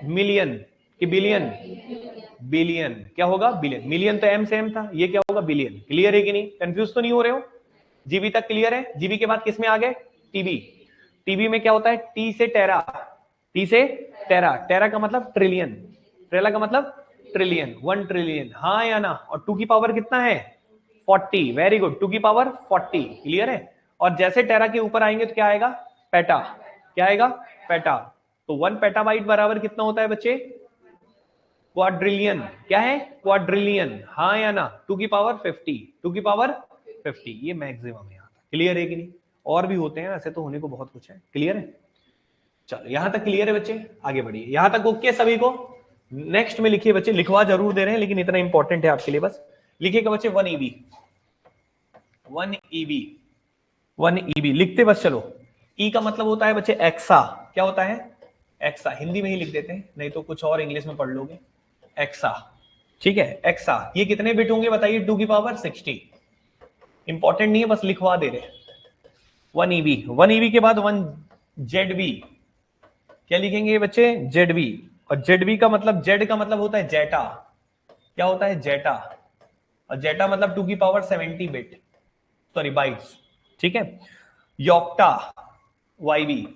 मिलियन कि बिलियन, बिलियन क्या होगा, बिलियन, मिलियन तो एम से एम था, ये क्या होगा, बिलियन। क्लियर है कि नहीं, कंफ्यूज तो नहीं हो रहे हो। जीबी तक क्लियर है। जीबी के बाद किसमें आ गए, टीबी, टीबी में क्या होता है, टी से टेरा, टी से टेरा, टेरा का मतलब ट्रिलियन, टेरा का मतलब ट्रिलियन, 1 ट्रिलियन, हाँ या ना। और 2 की पावर कितना है, 40, वेरी गुड, 2 की पावर 40, क्लियर है। और जैसे टेरा के ऊपर आएंगे तो क्या आएगा, पेटा, क्या आएगा, पेटा। तो 1 पेटाबाइट बराबर कितना होता है बच्चे, क्वाड्रिलियन, क्या है, क्वाड्रिलियन, हाँ या ना। 2 की पावर 50, 2 की पावर 50, ये मैक्सिमम है यहाँ तक। क्लियर है कि नहीं, और भी होते हैं ऐसे तो होने को बहुत कुछ है। क्लियर है, चलो यहां तक क्लियर है बच्चे, आगे बढ़िए। यहां तक ओके सभी को। नेक्स्ट में लिखिए बच्चे, लिखवा जरूर दे रहे हैं लेकिन इतना इंपॉर्टेंट है आपके लिए, बस लिखिएगा बच्चे 1 ईबी, 1 ईबी, 1 ईबी लिखते बस चलो। ई का मतलब होता है बच्चे एक्सा, क्या होता है, एक्सा, हिंदी में ही लिख देते हैं नहीं तो कुछ और इंग्लिश में पढ़ लोगे, एक्सा, ठीक है, एक्सा। ये कितने बिट होंगे बताइए, 2 की पावर 60, इंपॉर्टेंट नहीं है बस लिखवा दे रहे हैं। 1 ईबी, 1 ईबी के बाद 1 जेडबी, क्या लिखेंगे बच्चे, जेडबी। और जेडबी का मतलब, जेड का मतलब होता है जेटा, क्या होता है, जेटा, और जेटा मतलब 2 की पावर 70 बिट, सॉरी बाइट्स, ठीक है। योक्टा, वाईबी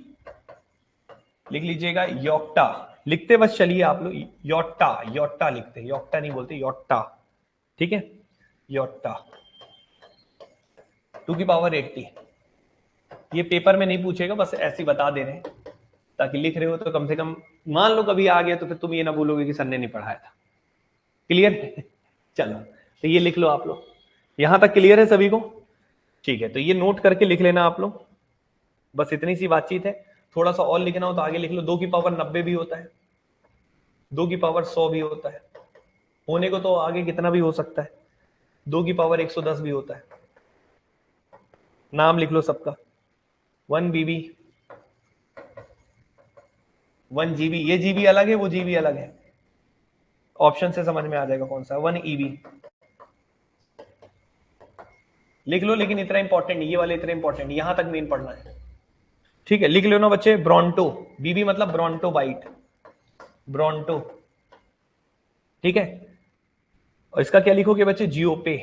लिख लीजिएगा, योक्टा, लिखते बस चलिए आप लोग, योट्टा, योट्टा लिखते, योक्टा नहीं बोलते, योट्टा, ठीक है, योट्टा, 2 की पावर 80। ये पेपर में नहीं पूछेगा, बस ऐसे ही बता दे रहे हैं ताकि लिख रहे हो तो कम से कम मान लो कभी आ गया तो फिर तुम ये ना बोलोगे कि सर ने नहीं पढ़ाया था। क्लियर है, चलो तो ये लिख लो आप लोग, यहां तक क्लियर है सभी को, ठीक है। तो ये नोट करके लिख लेना आप लोग, बस इतनी सी बातचीत है। थोड़ा सा और लिखना हो तो आगे लिख लो, 2 की पावर 90 भी होता है, 2 की पावर 100 भी होता है, होने को तो आगे कितना भी हो सकता है, 2 की पावर 110 भी होता है। नाम लिख लो सबका, 1 बीबी, 1 जीबी, ये जीबी अलग है वो जीबी अलग है, ऑप्शन से समझ में आ जाएगा कौन सा, 1 ईबी लिख लो, लेकिन इतना इंपॉर्टेंट नहीं, ये वाले इतने इंपॉर्टेंट, यहां तक मेन पढ़ना है, ठीक है। लिख लो ना बच्चे, ब्रोंटो, बीबी मतलब ब्रोंटो बाइट, ब्रोंटो, ठीक है। और इसका क्या लिखोगे बच्चे, जियोपे,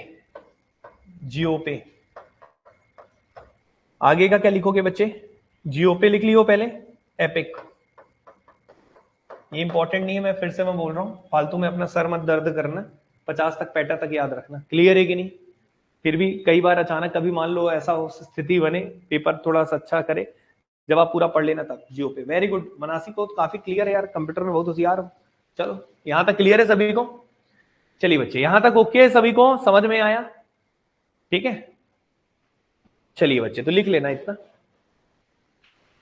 जियोपे। आगे का क्या लिखोगे बच्चे, जियोपे लिख लियो पहले, एपिक, ये इंपॉर्टेंट नहीं है, मैं फिर से मैं बोल रहा हूं, फालतू में अपना सर मत दर्द करना, 50 तक पैटा तक याद रखना। क्लियर है कि नहीं, फिर भी कई बार अचानक कभी मान लो ऐसा हो स्थिति बने, पेपर थोड़ा सा अच्छा करे, जब आप पूरा पढ़ लेना तब। जियो पे, वेरी गुड, मनासी को तो काफी क्लियर है यार, कंप्यूटर में बहुत होशियार हो। चलो यहां तक क्लियर है सभी को, चलिए बच्चे यहां तक ओके है सभी को, समझ में आया, ठीक है। चलिए बच्चे तो लिख लेना इतना।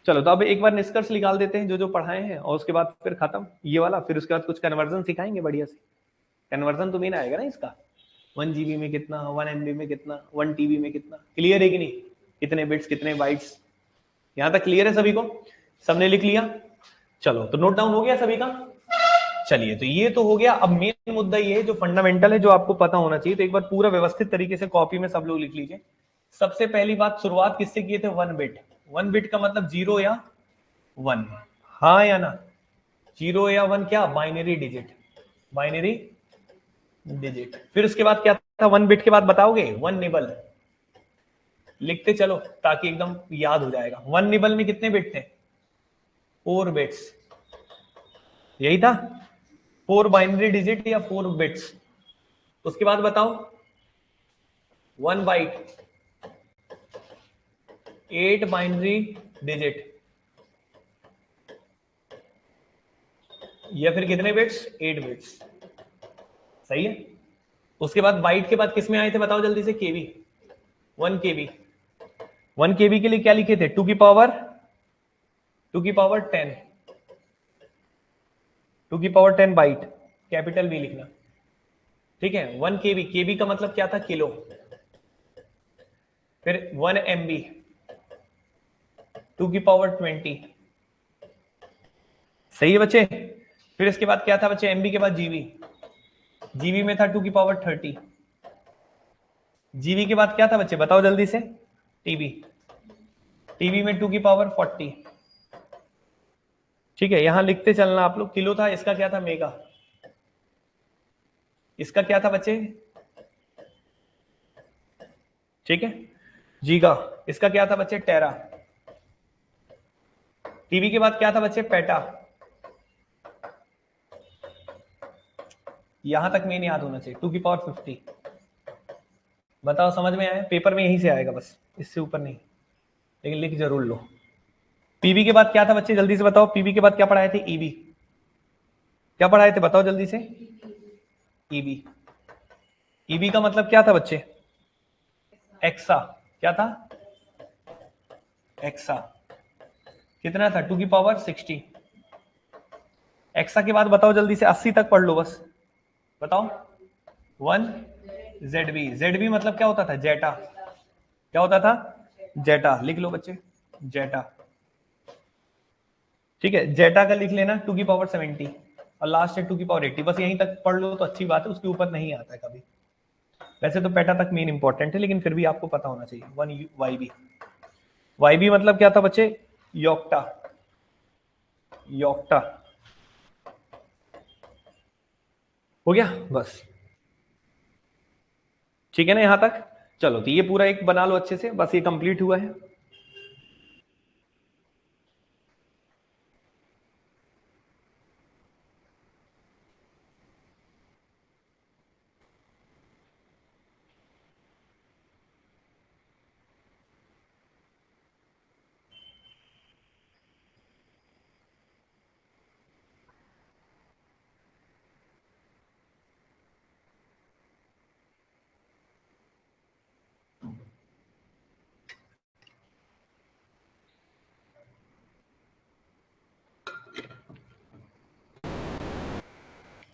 चलो तो अब एक बार निष्कर्ष निकाल देते हैं जो जो पढ़ाए हैं, और उसके बाद फिर खत्म ये वाला, फिर उसके बाद कुछ कन्वर्जन सिखाएंगे बढ़िया से। कन्वर्जन तो मेन आएगा ना इसका, 1 जीबी में कितना, 1 एमबी में कितना, 1 टीबी में कितना। क्लियर है कि नहीं, कितने बिट्स कितने बाइट्स, यहां तक क्लियर है सभी को, सबने लिख लिया। चलो तो नोट डाउन हो गया सभी का। चलिए तो ये तो हो गया। अब मेन मुद्दा ये है जो फंडामेंटल है, जो आपको पता होना चाहिए, तो एक बार पूरा व्यवस्थित तरीके से कॉपी में सब लोग लिख लीजिए। सबसे पहली बात, शुरुआत किससे किए थे, 1 बिट, 1 बिट का मतलब 0 या 1, हाँ या ना, 0 या 1 क्या, बाइनरी डिजिट, बाइनरी डिजिट। फिर उसके बाद क्या था, 1 बिट के बाद बताओगे, 1 निबल, लिखते चलो ताकि एकदम याद हो जाएगा। 1 निबल में कितने बिट थे, 4 बिट्स, यही था, 4 बाइनरी डिजिट या 4 बिट्स। उसके बाद बताओ 1 बाइट, 8 बाइनरी डिजिट, या फिर कितने बिट्स, 8 बिट्स, सही है। उसके बाद बाइट के बाद किसमें आए थे बताओ जल्दी से, केबी, 1 केबी, 1 केबी के लिए क्या लिखे थे, 2 की पावर 10, टू की पावर 10 बाइट, कैपिटल वी लिखना, ठीक है। 1 केबी, केबी का मतलब क्या था, किलो। फिर 1 एमबी, टू की पावर 20, सही है बच्चे। फिर इसके बाद क्या था बच्चे, एमबी के बाद जीबी, जीबी में था टू की पावर 30, जीबी के बाद क्या था बच्चे बताओ जल्दी से, टीबी, टीबी में टू की पावर 40, ठीक है। यहां लिखते चलना आप लोग, किलो था, इसका क्या था मेगा, इसका क्या था बच्चे, ठीक है। जीगा, इसका क्या था बच्चे, टेरा। टीबी के बाद क्या था बच्चे, पेटा। यहां तक मेन याद होना चाहिए, टू की पावर 50। बताओ समझ में आया, पेपर में यहीं से आएगा बस, इससे ऊपर नहीं, लेकिन लिख जरूर लो। पीबी के बाद क्या था बच्चे, जल्दी से बताओ, पीबी के बाद क्या पढ़ाए थे, ईबी, क्या पढ़ाए थे बताओ जल्दी से, ईबी। ईबी का मतलब क्या था बच्चे, एक्सा, क्या था, एक्सा, कितना था, टू की पावर 60। एक्सा के बाद बताओ जल्दी से, 80 तक पढ़ लो बस, बताओ। 1 जेडबी, जेडबी मतलब क्या होता था, जेटा, क्या होता था, जेटा, लिख लो बच्चे, जेटा, ठीक है। जेटा का लिख लेना, टू की पावर 70, और लास्ट है टू की पावर 80, बस यहीं तक पढ़ लो तो अच्छी बात है, उसके ऊपर नहीं आता है कभी। वैसे तो पेटा तक मेन इंपॉर्टेंट है, लेकिन फिर भी आपको पता होना चाहिए। 1 वाईबी, वाईबी मतलब क्या था बच्चे, योक्टा, योक्टा, हो गया बस, ठीक है ना यहां तक। चलो तो ये पूरा एक बना लो अच्छे से, बस ये कंप्लीट हुआ है।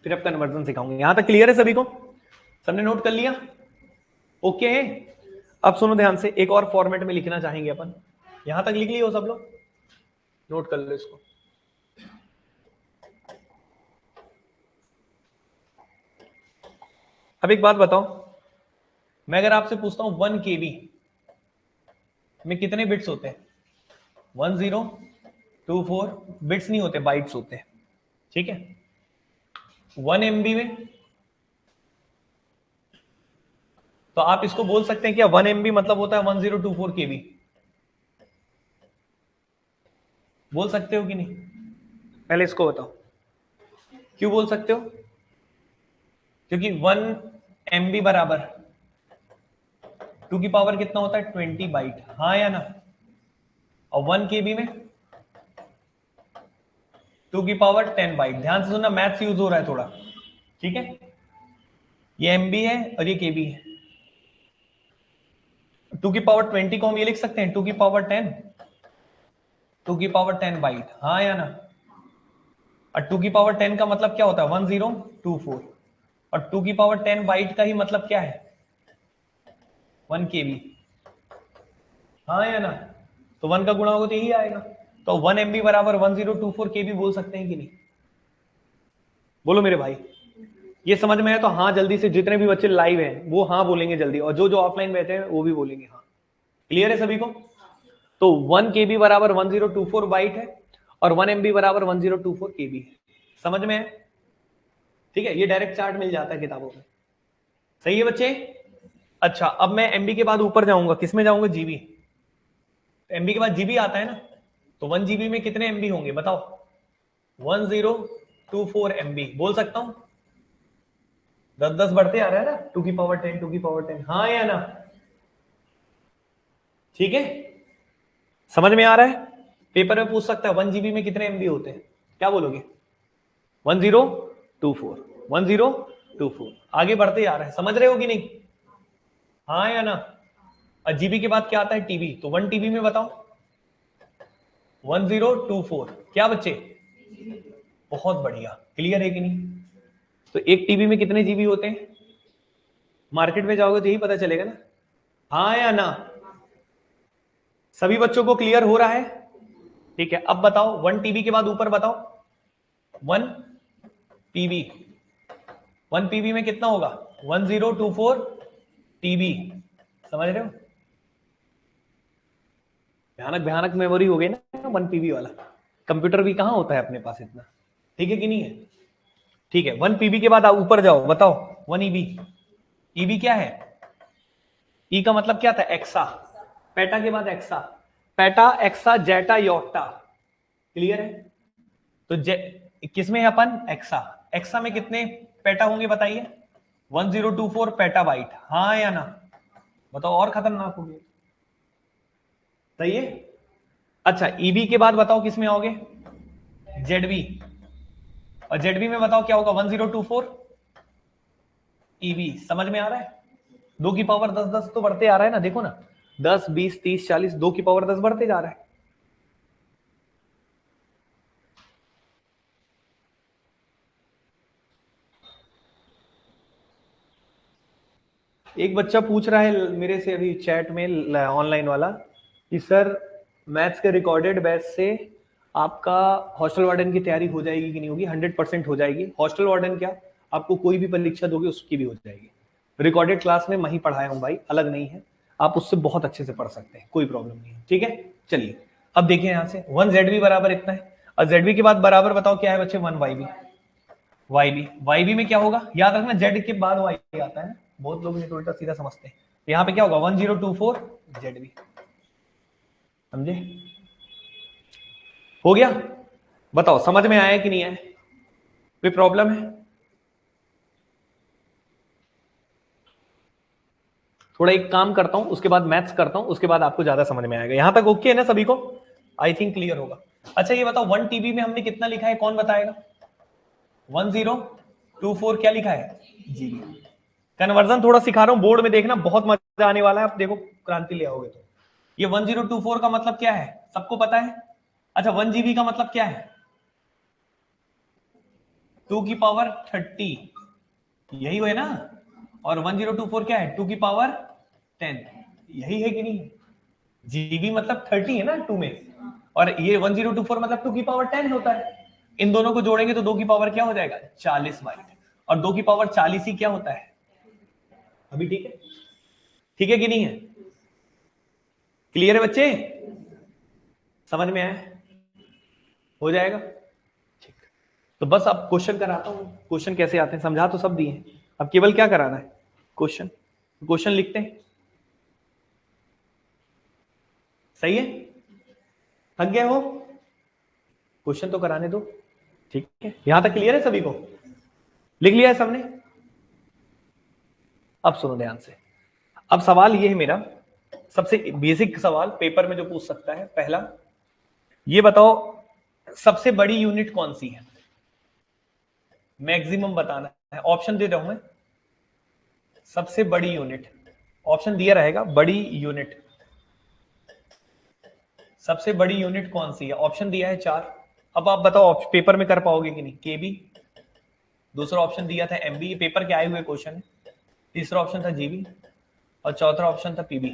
फिर अब कन्वर्जन सिखाऊंगे, यहां तक क्लियर है सभी को, सबने नोट कर लिया, ओके है। अब सुनो ध्यान से, एक और फॉर्मेट में लिखना चाहेंगे अपन, यहां तक लिख लियो सब लोग, नोट कर लो इसको। अब एक बात बताओ, मैं अगर आपसे पूछता हूं 1 केबी में कितने बिट्स होते हैं, 1024 बिट्स नहीं होते, बाइट्स होते हैं, ठीक है। 1 एमबी में, तो आप इसको बोल सकते हैं क्या, 1 एमबी मतलब होता है 1024 केबी, बोल सकते हो कि नहीं, पहले इसको बताओ, क्यों बोल सकते हो, क्योंकि 1 एमबी बराबर टू की पावर कितना होता है, 20 बाइट, हाँ या ना। और 1 केबी में टू की पावर 10 बाइट, ध्यान से सुनना, मैथ्स यूज हो रहा है थोड़ा, ठीक है। ये एमबी है और ये केबी है, टू की पावर 20 को हम ये लिख सकते हैं, टू की पावर 10, टू की पावर 10 बाइट, हाँ या ना। और टू की पावर 10 का मतलब क्या होता है, 1024, और टू की पावर 10 बाइट का ही मतलब क्या है, 1 केबी, हाँ या ना। तो 1 का गुणा होगा तो यही आएगा, तो 1 एमबी बराबर 1024 केबी बोल सकते हैं कि नहीं, बोलो मेरे भाई। ये समझ में है तो हाँ जल्दी से, जितने भी बच्चे लाइव हैं वो हाँ बोलेंगे जल्दी, और जो जो ऑफलाइन बैठे हैं वो भी बोलेंगे हाँ। क्लियर है सभी को। तो 1 केबी बराबर 1024 बाइट है, और 1 एमबी बराबर 1024 केबी है, समझ में है, ठीक है। ये डायरेक्ट चार्ट मिल जाता है किताबों में, सही है बच्चे। अच्छा अब मैं एमबी के बाद ऊपर जाऊंगा, किसमें जाऊंगा, जीबी, एमबी के बाद जीबी आता है ना, तो 1 जीबी में कितने एमबी होंगे बताओ, 1024 एमबी, बोल सकता हूं, 10 10 बढ़ते आ रहा है ना, टू की पावर 10, टू की पावर 10, हाँ या ना, ठीक है। समझ में आ रहा है, पेपर में पूछ सकता है 1 जीबी में कितने एमबी होते हैं, क्या बोलोगे, 1024, 1024, आगे बढ़ते आ रहा है, समझ रहे हो कि नहीं, हाँ या ना। और जीबी के बाद क्या आता है, टीबी, तो 1 टीबी में बताओ, 1024 क्या बच्चे, बहुत बढ़िया, क्लियर है कि नहीं? तो एक टीबी में कितने जीबी होते हैं? मार्केट में जाओगे तो यही पता चलेगा ना, हाँ या ना? सभी बच्चों को क्लियर हो रहा है? ठीक है, अब बताओ 1 टीबी के बाद ऊपर बताओ 1 पीबी। 1 पीबी में कितना होगा? 1024 टीबी। समझ रहे हो? भयानक भयानक मेमोरी हो गई ना 1 पीबी वाला। कंप्यूटर भी कहां होता है अपने पास इतना, ठीक है कि नहीं है? ठीक है, 1 पीबी के बाद ऊपर जाओ, बताओ 1 ईबी। ईबी क्या है? ई का मतलब क्या था? एक्सा। पेटा के बाद एक्सा, पेटा एक्सा जेटा योक्टा, क्लियर है? तो किसमें है अपन? एक्सा। एक्सा में कितने पेटा होंगे बताइए? 1024 पेटा बाइट, हाँ या ना? बताओ, और खतरनाक हो गया। सही है। अच्छा, ईबी के बाद बताओ किसमें आओगे? जेडबी। और जेडबी में बताओ क्या होगा? 1024 ईबी। समझ में आ रहा है? 2 की पावर 10 10 तो बढ़ते आ रहा है ना, देखो ना, 10 20 30 40, 2 की पावर 10 बढ़ते जा रहा है। एक बच्चा पूछ रहा है मेरे से अभी चैट में, ऑनलाइन वाला, कि सर मैथ्स के रिकॉर्डेड बैच से आपका हॉस्टल वार्डन की तैयारी हो जाएगी कि नहीं होगी? 100% हो जाएगी। हॉस्टल वार्डन क्या, आपको कोई भी परीक्षा दोगे उसकी भी हो जाएगी। रिकॉर्डेड क्लास में मैं ही पढ़ाया हूँ भाई, अलग नहीं है, आप उससे बहुत अच्छे से पढ़ सकते हैं, कोई प्रॉब्लम नहीं है। ठीक है, चलिए अब देखिए यहाँ से 1 ZB बराबर इतना है, और ZB के बाद बराबर बताओ क्या है बच्चे? 1 YB। YB में क्या होगा? याद रखना, जेड के बाद वाई आता है ना, बहुत लोग इसे उल्टा सीधा समझते हैं। यहाँ पे क्या होगा? 1024 ZB। समझे? हो गया? बताओ समझ में आया कि नहीं आया? कोई प्रॉब्लम है? थोड़ा एक काम करता हूं, उसके बाद मैथ्स करता हूं, उसके बाद आपको ज्यादा समझ में आएगा। यहां तक ओके है ना सभी को? आई थिंक क्लियर होगा। अच्छा ये बताओ 1 टीबी में हमने कितना लिखा है, कौन बताएगा? 1024 क्या लिखा है? जीबी। कन्वर्जन थोड़ा सिखा रहा हूं, बोर्ड में देखना, बहुत मजा आने वाला है। आप देखो क्रांति ले आओगे तो। ये 1024 का मतलब क्या है, सबको पता है? अच्छा 1 जीबी का मतलब क्या है? 2 की पावर 30, यही हुए ना? और 1024 क्या है? 2 की पावर 10, यही है कि नहीं? जीबी मतलब 30 है ना 2 में, और ये 1024 मतलब 2 की पावर 10 होता है। इन दोनों को जोड़ेंगे तो 2 की पावर क्या हो जाएगा? 40 बाइट। और 2 की पावर 40 ही क्या होता है? अभी ठीक है? ठीक है कि नहीं है? क्लियर है बच्चे? समझ में आया? हो जाएगा? ठीक। तो बस अब क्वेश्चन कराता हूँ, क्वेश्चन कैसे आते हैं समझा तो सब दिए हैं, अब केवल क्या कराना है? क्वेश्चन। क्वेश्चन लिखते हैं। सही है? थक गए हो? क्वेश्चन तो कराने दो। ठीक है, यहां तक क्लियर है सभी को? लिख लिया है सबने? अब सुनो ध्यान से। अब सवाल ये है मेरा, सबसे बेसिक सवाल पेपर में जो पूछ सकता है, पहला ये बताओ सबसे बड़ी यूनिट कौन सी है? मैक्सिमम बताना है, ऑप्शन दे रहा हूं मैं। सबसे बड़ी यूनिट, ऑप्शन दिया रहेगा, बड़ी यूनिट, सबसे बड़ी यूनिट कौन सी है? ऑप्शन दिया है 4। अब आप बताओ पेपर में कर पाओगे कि नहीं? केबी, दूसरा ऑप्शन दिया था एमबी, ये पेपर के आए हुए क्वेश्चन है। तीसरा ऑप्शन था जीबी, और चौथा ऑप्शन था पीबी।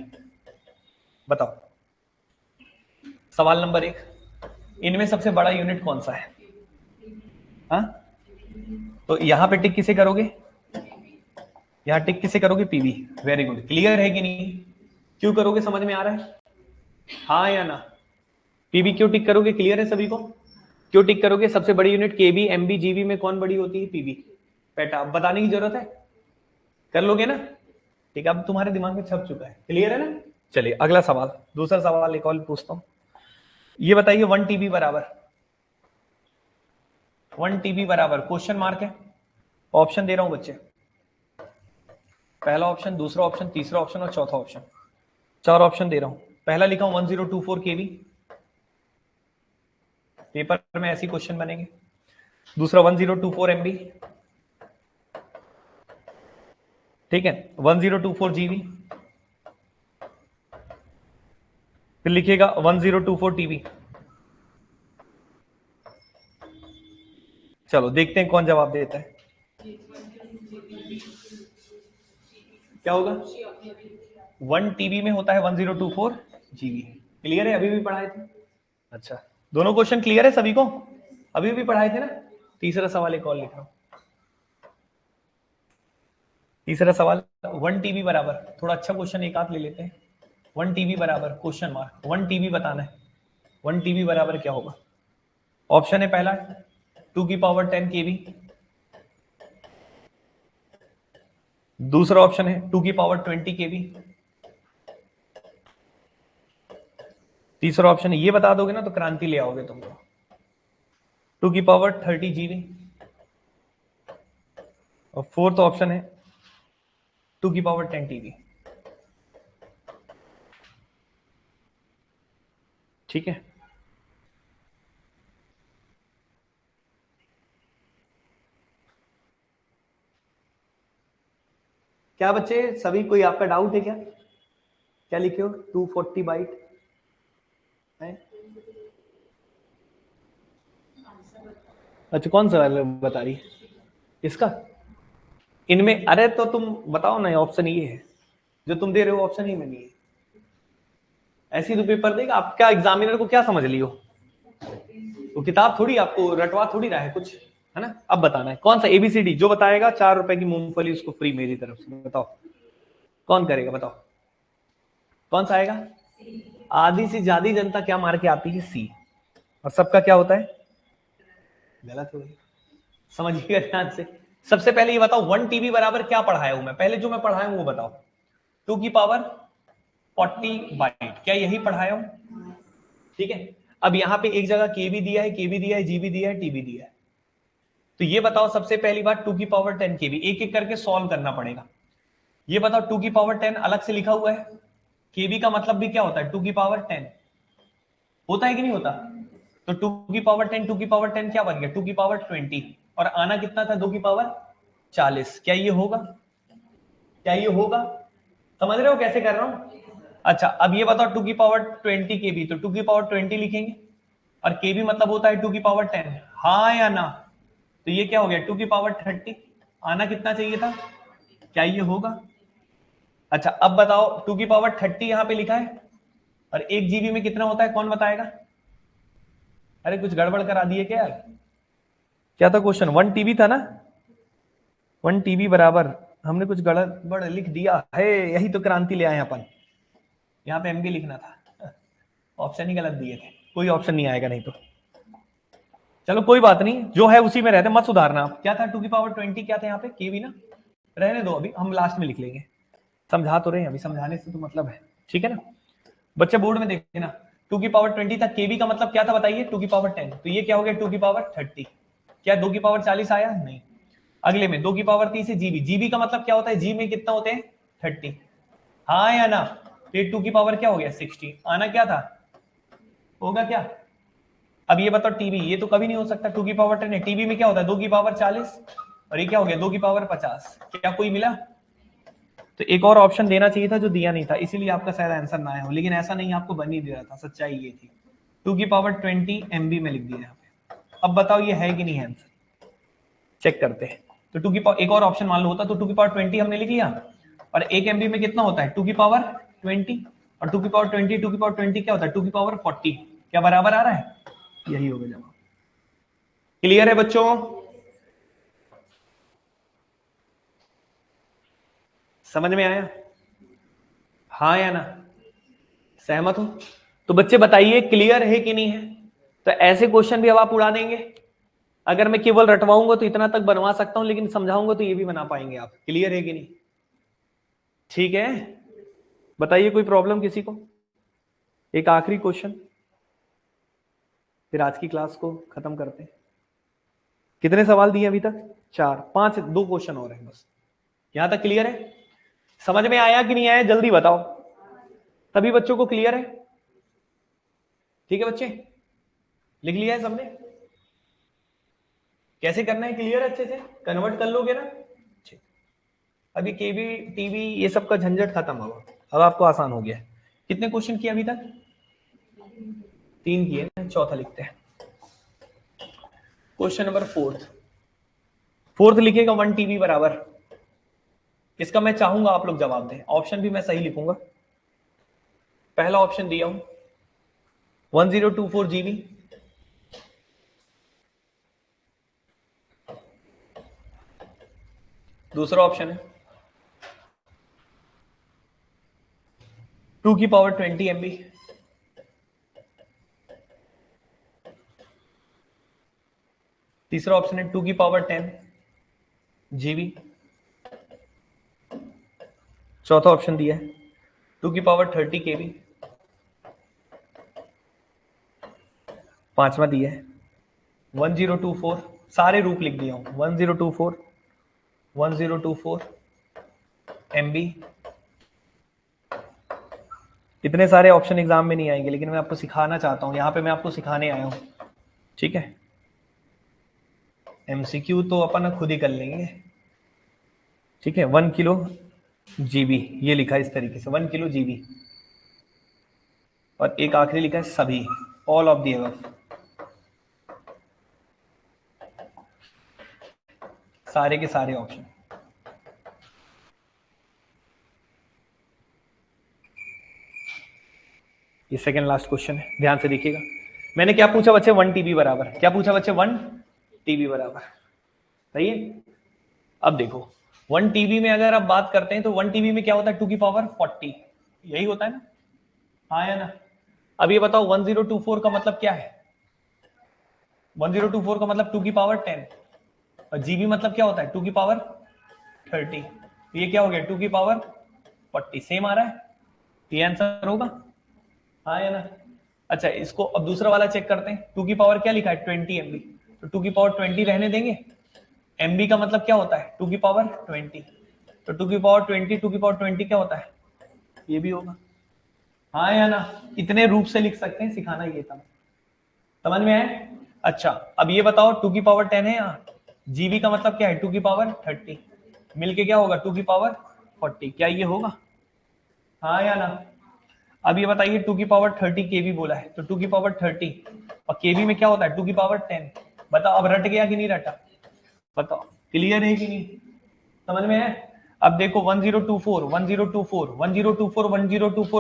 बताओ सवाल नंबर 1, इनमें सबसे बड़ा यूनिट कौन सा है? हाँ, तो यहां पे टिक किसे करोगे? यहां टिक किसे करोगे? पीबी। वेरी गुड, क्लियर है कि नहीं? क्यों करोगे, समझ में आ रहा है? हाँ या ना? पीबी क्यों टिक करोगे? क्लियर है सभी को? क्यों टिक करोगे? सबसे बड़ी यूनिट केबी, एमबी, जीबी में कौन बड़ी होती है? पीबी। बेटा अब बताने की जरूरत है? कर लोगे ना? ठीक है, अब तुम्हारे दिमाग में छप चुका है, क्लियर है ना? चलिए अगला सवाल, दूसरा सवाल एक और पूछता हूं। ये बताइए 1 टीबी बराबर, 1 टीबी बराबर क्वेश्चन मार्क है। ऑप्शन दे रहा हूं बच्चे, पहला ऑप्शन, दूसरा ऑप्शन, तीसरा ऑप्शन और चौथा ऑप्शन। 4 ऑप्शन दे रहा हूं। पहला लिखा हूं 1024 केवी, पेपर में ऐसी क्वेश्चन बनेंगे। दूसरा 1024 एमबी, ठीक है, 1024 जीबी, फिर लिखिएगा 1024 टीबी, चलो देखते हैं कौन जवाब देता है। क्या होगा? 1 TB में होता है 1024 GB। क्लियर है? अभी भी पढ़ाए थे। अच्छा, दोनों क्वेश्चन क्लियर है सभी को? अभी भी पढ़ाए थे ना। तीसरा सवाल एक और लिख रहा हूं। तीसरा सवाल 1 TB बराबर, थोड़ा अच्छा क्वेश्चन एक आध ले लेते हैं। 1 TB बराबर क्वेश्चन मार्क 1 TB बताना है। 1 TB बराबर क्या होगा? ऑप्शन है पहला 2 की पावर 10 KB, दूसरा ऑप्शन है 2 की पावर 20 KB, तीसरा ऑप्शन है, ये बता दोगे ना तो क्रांति ले आओगे तुम लोग, 2 की पावर 30 GB, और फोर्थ ऑप्शन है 2 की पावर 10 TB। ठीक है, क्या बच्चे सभी कोई आपका डाउट है क्या? क्या लिखे हो? 240 बाइट है? अच्छा, कौन सा बता रही है इसका? इनमें अरे तो तुम बताओ ना, ऑप्शन ये है जो तुम दे रहे हो, ऑप्शन ही में नहीं है। ऐसी तो पेपर देगा आप, क्या एग्जामिनर को क्या समझ लियो? वो किताब थोड़ी आपको रटवा थोड़ी रहा है कुछ, है ना। अब बताना है कौन सा ABCD, जो बताएगा 4 रुपए की मूंगफली उसको फ्री मेरी तरफ से। बताओ कौन करेगा, बताओ कौन सा आएगा? आधी से ज्यादा जनता क्या मार के आती है? C। और सबका क्या होता है? गलत हो गई। समझिएगा ध्यान से। सबसे पहले ये बताओ 1 TB बराबर क्या पढ़ाया हूं मैं, पहले जो मैं पढ़ाया हूं वो बताओ। 2 की पावर 40 बाइट, क्या यही पढ़ाया हूं? ठीक है। अब यहां पे एक जगह KB दिया है, KB दिया है, GB दिया है, TB दिया है। तो ये बताओ सबसे पहली बात 2 की पावर 10 KB, एक एक करके सॉल्व करना पड़ेगा। ये बताओ 2 की पावर 10 अलग से लिखा हुआ है, KB का मतलब भी क्या होता है? 2 की पावर 10 होता है कि नहीं होता? तो 2 की पावर 10 2 की पावर 10 क्या बन गया? 2 की पावर 20, और आना कितना था? 2 की पावर 40। क्या ये होगा? क्या ये होगा? समझ रहे हो कैसे कर रहा हूं? अच्छा, अब ये बताओ 2 की पावर 20 KB, तो 2 की पावर 20 लिखेंगे, और KB मतलब होता है 2 की पावर 10, हाँ या ना? तो ये क्या हो गया? 2 की पावर 30। आना कितना चाहिए था? क्या ये होगा? अच्छा, अब बताओ 2 की पावर 30 यहां पे लिखा है, और 1 GB में कितना होता है, कौन बताएगा? अरे कुछ गड़बड़ करा दिए क्या यार? क्या था क्वेश्चन? 1 TB था ना? 1 TB बराबर हमने कुछ गड़बड़ लिख दिया है, यही तो क्रांति ले आए अपन। यहाँ पे MB लिखना था, ऑप्शन ही गलत दिए थे। कोई ऑप्शन नहीं आएगा नहीं तो। चलो कोई बात नहीं, जो है उसी में रहते, मत सुधारना आप। क्या था 2 की पावर 20, क्या था यहाँ पे? KB ना। रहने दो, अभी हम लास्ट में लिख लेंगे। समझा तो रहे हैं, अभी समझाने से तो मतलब है। ठीक है ना बच्चे? बोर्ड में देखते ना, 2 की पावर 20 था, KB का मतलब क्या था बताइए? 2 की पावर 10। तो ये क्या हो गया? 2 की पावर 30। क्या 2 की पावर 40 आया? नहीं। अगले में 2 की पावर 30 है GB, GB का मतलब क्या होता है? G में कितना होते हैं? 30, हाँ या ना? तो ये 2 की पावर क्या हो गया? 60। आना क्या था? होगा क्या? अब ये बताओ TB, ये तो कभी नहीं हो सकता, 2 की पावर 10 है। TB में क्या होता है? 2 की पावर 40, और ये क्या हो गया? 2 की पावर 50। क्या कोई मिला? तो एक और ऑप्शन देना चाहिए था जो दिया नहीं था, इसीलिए आपका शायद आंसर ना आया हो, लेकिन ऐसा नहीं, आपको बन ही दे रहा था, सच्चाई ये थी। 2 की पावर 20 MB में लिख दिया यहाँ पे। अब बताओ ये है कि नहीं है आंसर? चेक करते हैं। तो एक और ऑप्शन मान लो होता तो 2 की पावर 20 हमने लिख लिया, और 1 MB में कितना होता है? 2 की पावर 20, और 2 की पावर 20 क्या होता है? 2 की पावर 40। क्या बराबर आ रहा है? यही होगा जवाब। क्लियर है बच्चों? समझ में आया? हाँ या ना? सहमत हो? तो बच्चे बताइए क्लियर है कि नहीं है? तो ऐसे क्वेश्चन भी अब आप उड़ा देंगे। अगर मैं केवल रटवाऊंगा तो इतना तक बनवा सकता हूं, लेकिन समझाऊंगा तो ये भी बना पाएंगे आप। क्लियर है कि नहीं? ठीक है, बताइए कोई प्रॉब्लम किसी को? एक आखिरी क्वेश्चन, फिर आज की क्लास को खत्म करते हैं। कितने सवाल दिए अभी तक? 4 5, 2 क्वेश्चन और हैं बस। यहां तक क्लियर है? समझ में आया कि नहीं आया जल्दी बताओ। सभी बच्चों को क्लियर है? ठीक है बच्चे, लिख लिया है सबने? कैसे करना है क्लियर? अच्छे से कन्वर्ट कर लोगे ना? ठीक। अभी KB TV ये सब का झंझट खत्म होगा, अब आपको आसान हो गया है। कितने क्वेश्चन किए अभी तक? 3 किए ना, चौथा लिखते हैं। क्वेश्चन नंबर फोर्थ लिखिएगा 1 TB बराबर। इसका मैं चाहूंगा आप लोग जवाब दें, ऑप्शन भी मैं सही लिखूंगा। पहला ऑप्शन दिया हूं 1024 GB, दूसरा ऑप्शन है 2 की पावर 20 MB, तीसरा ऑप्शन है 2 की पावर 10 GB, चौथा ऑप्शन दिया है 2 की पावर 30 KB, पांचवा दिया है 1024, सारे रूप लिख दिया हूं 1024 MB। इतने सारे ऑप्शन एग्जाम में नहीं आएंगे, लेकिन मैं आपको सिखाना चाहता हूं, यहां पे मैं आपको सिखाने आया हूं, ठीक है। MCQ तो अपन खुद ही कर लेंगे, ठीक है। 1 किलो GB ये लिखा है इस तरीके से, 1 किलो GB, और एक आखिरी लिखा है सभी, ऑल ऑफ द एबव, सारे के सारे ऑप्शन। ये सेकंड लास्ट क्वेश्चन है, ध्यान से देखिएगा। मैंने क्या पूछा बच्चे? 1 TB बराबर। क्या पूछा बच्चे? 1 TB बराबर, सही है। अब देखो 1 TB में अगर आप बात करते हैं तो 1 TB में क्या होता है? 2 की पावर 40, यही होता है ना, हाँ या ना? अब ये बताओ 1024 का मतलब क्या है? 1024 का मतलब 2 की पावर 10, और GB मतलब क्या होता है? 2 की पावर 30। ये क्या हो गया? 2 की पावर 40, सेम आ रहा है, ये आंसर होगा, हाँ या ना? अच्छा, इसको अब दूसरा वाला चेक करते हैं। 2 की पावर क्या लिखा है? 20 MB, तो 2 की पावर 20 रहने देंगे। MB का मतलब क्या होता है? 2 की पावर 20, तो 2 की पावर 20, 2 की पावर 20 क्या होता है? ये भी होगा, हाँ या ना? इतने रूप से लिख सकते हैं, सिखाना ये था, समझ में आए? अच्छा, अब ये बताओ 2 की पावर 10 है यहाँ, जीबी का मतलब क्या है? 2 की पावर 30, मिलके क्या होगा? 2 की पावर 40, क्या ये होगा, हाँ या ना? अब ये बताइए 2 की पावर 30 केवी बोला है, तो 2 की पावर 30 और केवी में क्या होता है? 2 की पावर 10। बताओ अब रट गया कि नहीं रटा? बताओ क्लियर है कि नहीं, समझ में है? अब देखो 1024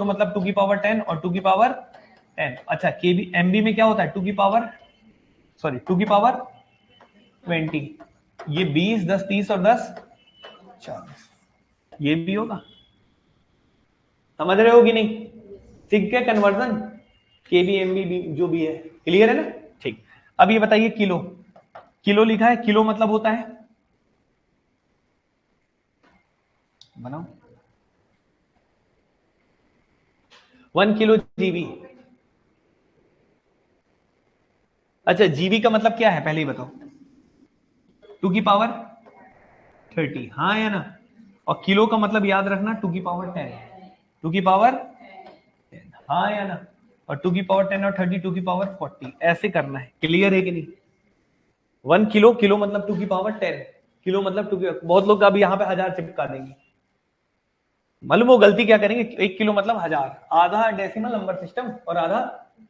मतलब 2 की पावर 10 और 2 की पावर 10। अच्छा, केबी एमबी में क्या होता है? 2 की पावर 20, ये 20, 10, 30 और 10 40, ये भी होगा, समझ रहे हो कि नहीं? ठीक है, कन्वर्जन केबी एमबी जो भी है, क्लियर है ना? ठीक। अब ये बताइए किलो, किलो लिखा है, किलो मतलब होता है, बनाओ 1 किलो जीबी। अच्छा, जीबी का मतलब क्या है पहले ही बताओ? 2 की पावर 30, हाँ या ना? और किलो का मतलब याद रखना 2 की पावर 10, 2 की पावर 10, हाँ या ना? और 2 की पावर 10 और 30 2 की पावर 40, ऐसे करना है, क्लियर है कि नहीं? 1 किलो, किलो मतलब 2 की पावर 10, किलो मतलब 2 की, बहुत लोग अब यहाँ पे 1000 चिपका देंगे, मालूम वो गलती क्या करेंगे? 1 किलो मतलब 1000, आधा डेसिमल नंबर सिस्टम और आधा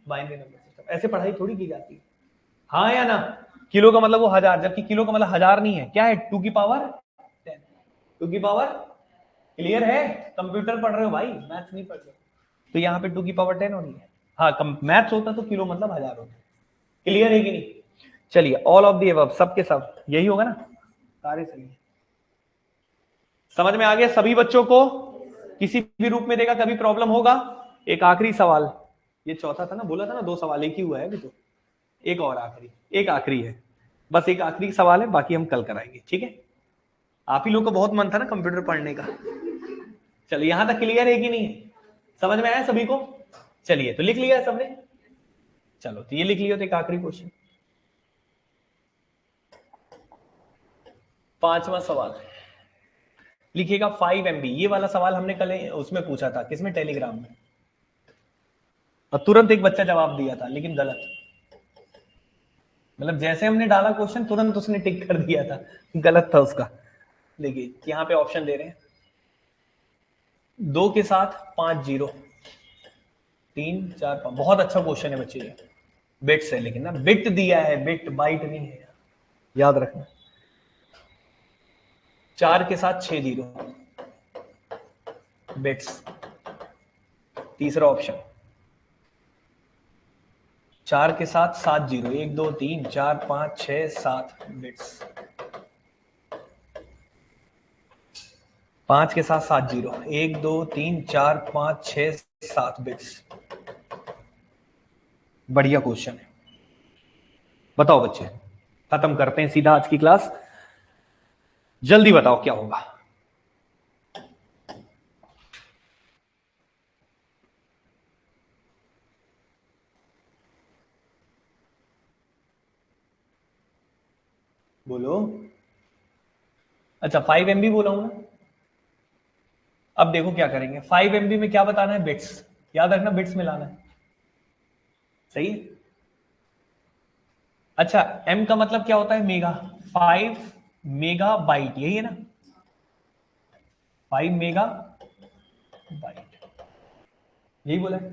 बाइनरी नंबर सिस्टम, ऐसे पढ़ाई थोड़ी की जाती है, हाँ या ना? किलो का मतलब वो 1000, जबकि किलो का मतलब 1000 नहीं है, क्या है? 2 की पावर 10, 2 की पावर, क्लियर है? कंप्यूटर पढ़ रहे हो भाई, मैथ्स नहीं पढ़ रहे हो, तो यहाँ पे 2 की पावर 10 होनी है, हाँ मैथ्स होता तो किलो मतलब 1000 होता, क्लियर है कि नहीं? चलिए, ऑल ऑफ दी अबव, सब के सब यही होगा ना, सारे सही है। समझ में आ गया सभी बच्चों को? किसी भी रूप में देगा कभी प्रॉब्लम होगा? एक आखिरी सवाल, ये चौथा था ना, बोला था ना 2 सवाल, एक ही हुआ है अभी तो, एक और आखिरी, एक आखिरी है, बस एक आखिरी सवाल है, बाकी हम कल कराएंगे, ठीक है? आप ही लोग को बहुत मन था ना कंप्यूटर पढ़ने का। चलिए, यहां तक क्लियर है कि नहीं? समझ में आया सभी को? चलिए, तो लिख लिया सबने? चलो, तो ये लिख लिया, तो एक आखिरी क्वेश्चन, 5वां सवाल लिखिएगा 5 MB। ये वाला सवाल हमने कल उसमें पूछा था, किसमें? टेलीग्राम में, और तुरंत एक बच्चा जवाब दिया था, लेकिन गलत, मतलब जैसे हमने डाला क्वेश्चन तुरंत उसने टिक कर दिया था, गलत था उसका। देखिए यहाँ पे ऑप्शन दे रहे हैं, 2 के साथ 5 0, 3 4 5, बहुत अच्छा क्वेश्चन है बच्चे ये, बिट्स है, लेकिन ना बिट दिया है, बिट बाइट नहीं है, याद रखना। 4 के साथ 6 जीरो बिट्स। तीसरा ऑप्शन 4 के साथ 7 जीरो, 1 2 3 4 5 6 7 बिट्स। 5 के साथ 7 जीरो, 1 2 3 4 5 6 7 बिट्स। बढ़िया क्वेश्चन है। बताओ बच्चे, खत्म करते हैं सीधा आज की क्लास। जल्दी बताओ क्या होगा। बोलो। अच्छा 5 MB बोला हूं ना। अब देखो क्या करेंगे। 5 MB में क्या बताना है? बिट्स। याद रखना, बिट्स में लाना है। सही है। अच्छा M का मतलब क्या होता है? मेगा। 5 मेगा बाइट, यही है ना? 5 मेगा बाइट, यही बोला है।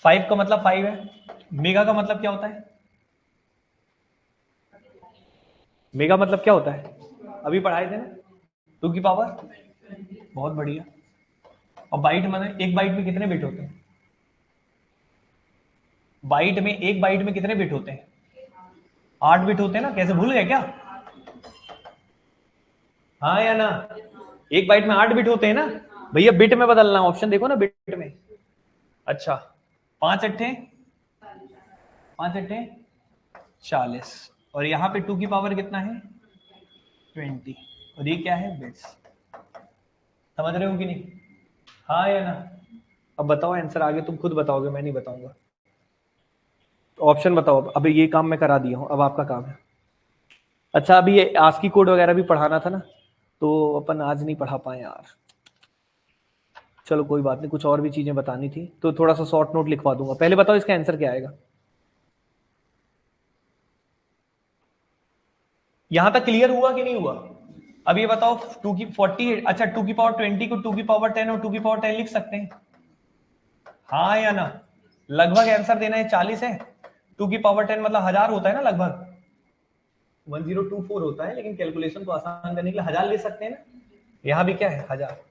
5 का मतलब 5 है। मेगा का मतलब क्या होता है? मेगा मतलब क्या होता है? अभी पढ़ाए थे ना, 2 की पावर। बहुत बढ़िया। और बाइट मतलब एक बाइट में कितने बिट होते हैं? बाइट में, एक बाइट में कितने बिट होते हैं? 8 बिट होते हैं ना। कैसे भूल गए क्या? हाँ या ना? एक बाइट में 8 बिट होते हैं ना भैया। बिट में बदलना, ऑप्शन देखो ना बिट में। अच्छा 5 अट्ठे 5 अट्ठे 40, और यहाँ पे 2 की पावर कितना है? 20, और ये क्या है? बिट्स। समझ रहे हो कि नहीं? हाँ या ना? अब बताओ आंसर, आगे तुम खुद बताओगे, मैं नहीं बताऊंगा। ऑप्शन बताओ। अब ये काम मैं करा दिया हूं, अब आपका काम है। अच्छा अभी ये आस्की कोड वगैरह भी पढ़ाना था ना, तो अपन आज नहीं पढ़ा पाए यार। चलो कोई बात नहीं, कुछ और भी चीजें बतानी थी तो थोड़ा सा शॉर्ट नोट लिखवा दूंगा। पहले बताओ इसका आंसर क्या आएगा। यहां तक क्लियर हुआ कि नहीं हुआ? अब ये बताओ 2 की 40, अच्छा 2 की पावर 20 को 2 की पावर 10 और 2 की पावर 10 लिख सकते हैं? हाँ या ना? लगभग आंसर देना है 40 है। 2 की पावर 10 मतलब 1000 होता है ना लगभग। 1024 होता है, लेकिन कैलकुलेशन को आसान करने के लिए 1000 ले सकते हैं ना। यहाँ भी क्या है? 1000।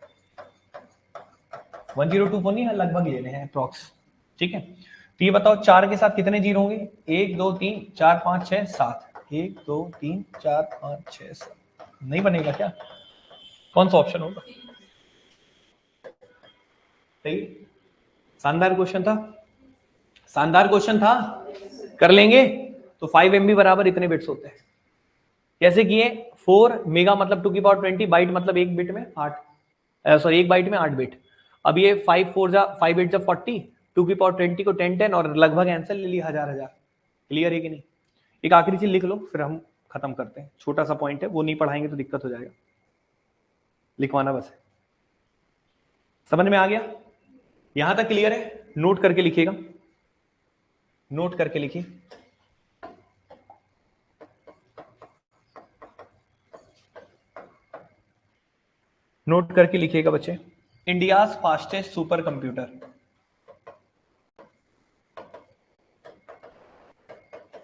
1024 नहीं है, लगभग लेने हैं अप्रॉक्स। ठीक है। तो ये बताओ 4 के साथ कितने जीरो होंगे? 1 2 3 4 5 6 7। 1 2 3 4 5 6 7। नहीं बनेगा क्या? कौन सा ऑप्शन होगा? सही। शानदार क्वेश्चन था, शानदार क्वेश्चन था। कर लेंगे। तो 5 MB बराबर इतने बिट्स होते हैं। कैसे किए? 4 मेगा मतलब 2 की पावर 20, बाइट मतलब एक बिट में 8, सॉरी एक बाइट में 8 बिट। अब ये 5 4 जा 5 8 जा 40, 2 की पावर 20 को 10 10, और लगभग आंसर ले लिया 1000 1000। क्लियर है कि नहीं? एक आखिरी चीज लिख लो, फिर हम खत्म करते हैं। छोटा सा पॉइंट है, वो नहीं पढ़ाएंगे तो दिक्कत हो जाएगा। लिखवाना बस है। समझ में आ गया? यहां तक क्लियर है? नोट करके लिखिएगा, नोट करके लिखिए। नोट करके लिखिएगा बच्चे। India fastest super computer.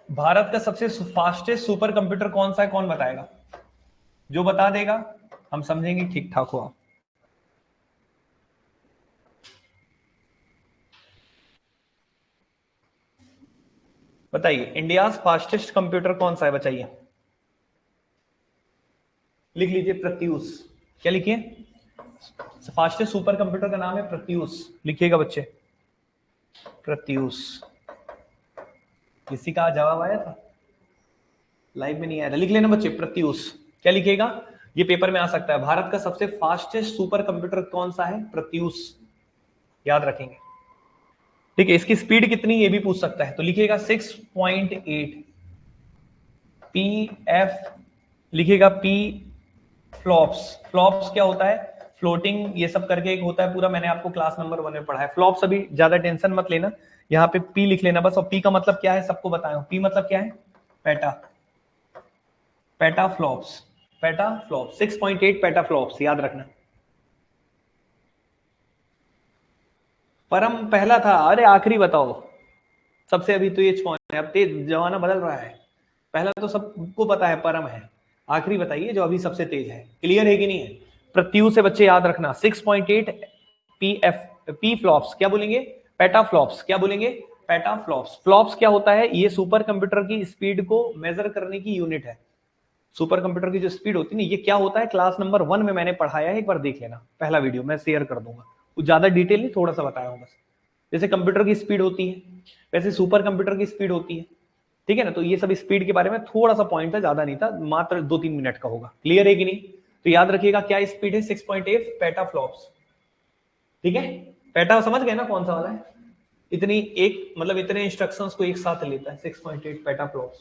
Bharat का सबसे फास्टेस्ट सुपर कंप्यूटर कौन सा है? कौन बताएगा? जो बता देगा हम समझेंगे ठीक ठाक हो आप। बताइए इंडिया फास्टेस्ट कंप्यूटर कौन सा है, बताइए। लिख लीजिए प्रत्यूष। क्या लिखिए? फास्टेस्ट सुपर कंप्यूटर का नाम है प्रत्यूष। लिखिएगा बच्चे, प्रत्यूष। किसी का जवाब आया था? लाइव में नहीं आया था। लिख लेना बच्चे प्रत्यूष। क्या लिखिएगा? ये पेपर में आ सकता है। भारत का सबसे फास्टेस्ट सुपर कंप्यूटर कौन सा है? प्रत्यूष। याद रखेंगे। ठीक है। इसकी स्पीड कितनी ये भी पूछ सकता है, तो लिखिएगा 6.8 पी एफ। लिखिएगा पी फ्लॉप्स। फ्लॉप्स क्या होता है? फ्लोटिंग ये सब करके एक होता है पूरा, मैंने आपको क्लास नंबर 1 में पढ़ा है। फ्लॉप्स अभी ज्यादा टेंशन मत लेना, यहाँ पे पी लिख लेना बस। और पी का मतलब क्या है सबको बताया। पी मतलब क्या है? PETA. PETA flops. PETA flops 6.8 PETA flops, याद रखना। परम पहला था। अरे आखिरी बताओ सबसे। अभी तो ये कौन है? अब तेज जमाना बदल रहा है। पहला तो सबको पता है परम है, आखिरी बताइए जो अभी सबसे तेज है। क्लियर है कि नहीं है? प्रत्यु से बच्चे याद रखना 6.8 पी फ्लॉप्स, क्या बोलेंगे? पेटाफ्लॉप्स, क्या बोलेंगे? पेटाफ्लॉप्स। फ्लॉप्स क्या होता है? ये सुपर कंप्यूटर की स्पीड को मेजर करने की यूनिट है। सुपर कंप्यूटर की जो स्पीड होती है ना, ये क्या होता है क्लास नंबर 1 में मैंने पढ़ाया है, एक बार देख लेना, पहला वीडियो मैं शेयर कर दूंगा, कुछ ज्यादा डिटेल नहीं, थोड़ा सा बताया हूं बस। जैसे कंप्यूटर की स्पीड होती है वैसे सुपर कंप्यूटर की स्पीड होती है, ठीक है ना? तो ये सब स्पीड के बारे में थोड़ा सा पॉइंट था, ज्यादा नहीं था, मात्र 2-3 मिनट का होगा। क्लियर है कि नहीं? तो याद रखिएगा क्या स्पीड है? 6.8 पेटाफ्लॉप्स। ठीक है, पेटा समझ गए ना कौन सा वाला है? इतनी एक मतलब इतने इंस्ट्रक्शंस को एक साथ लेता है, 6.8 पेटाफ्लॉप्स,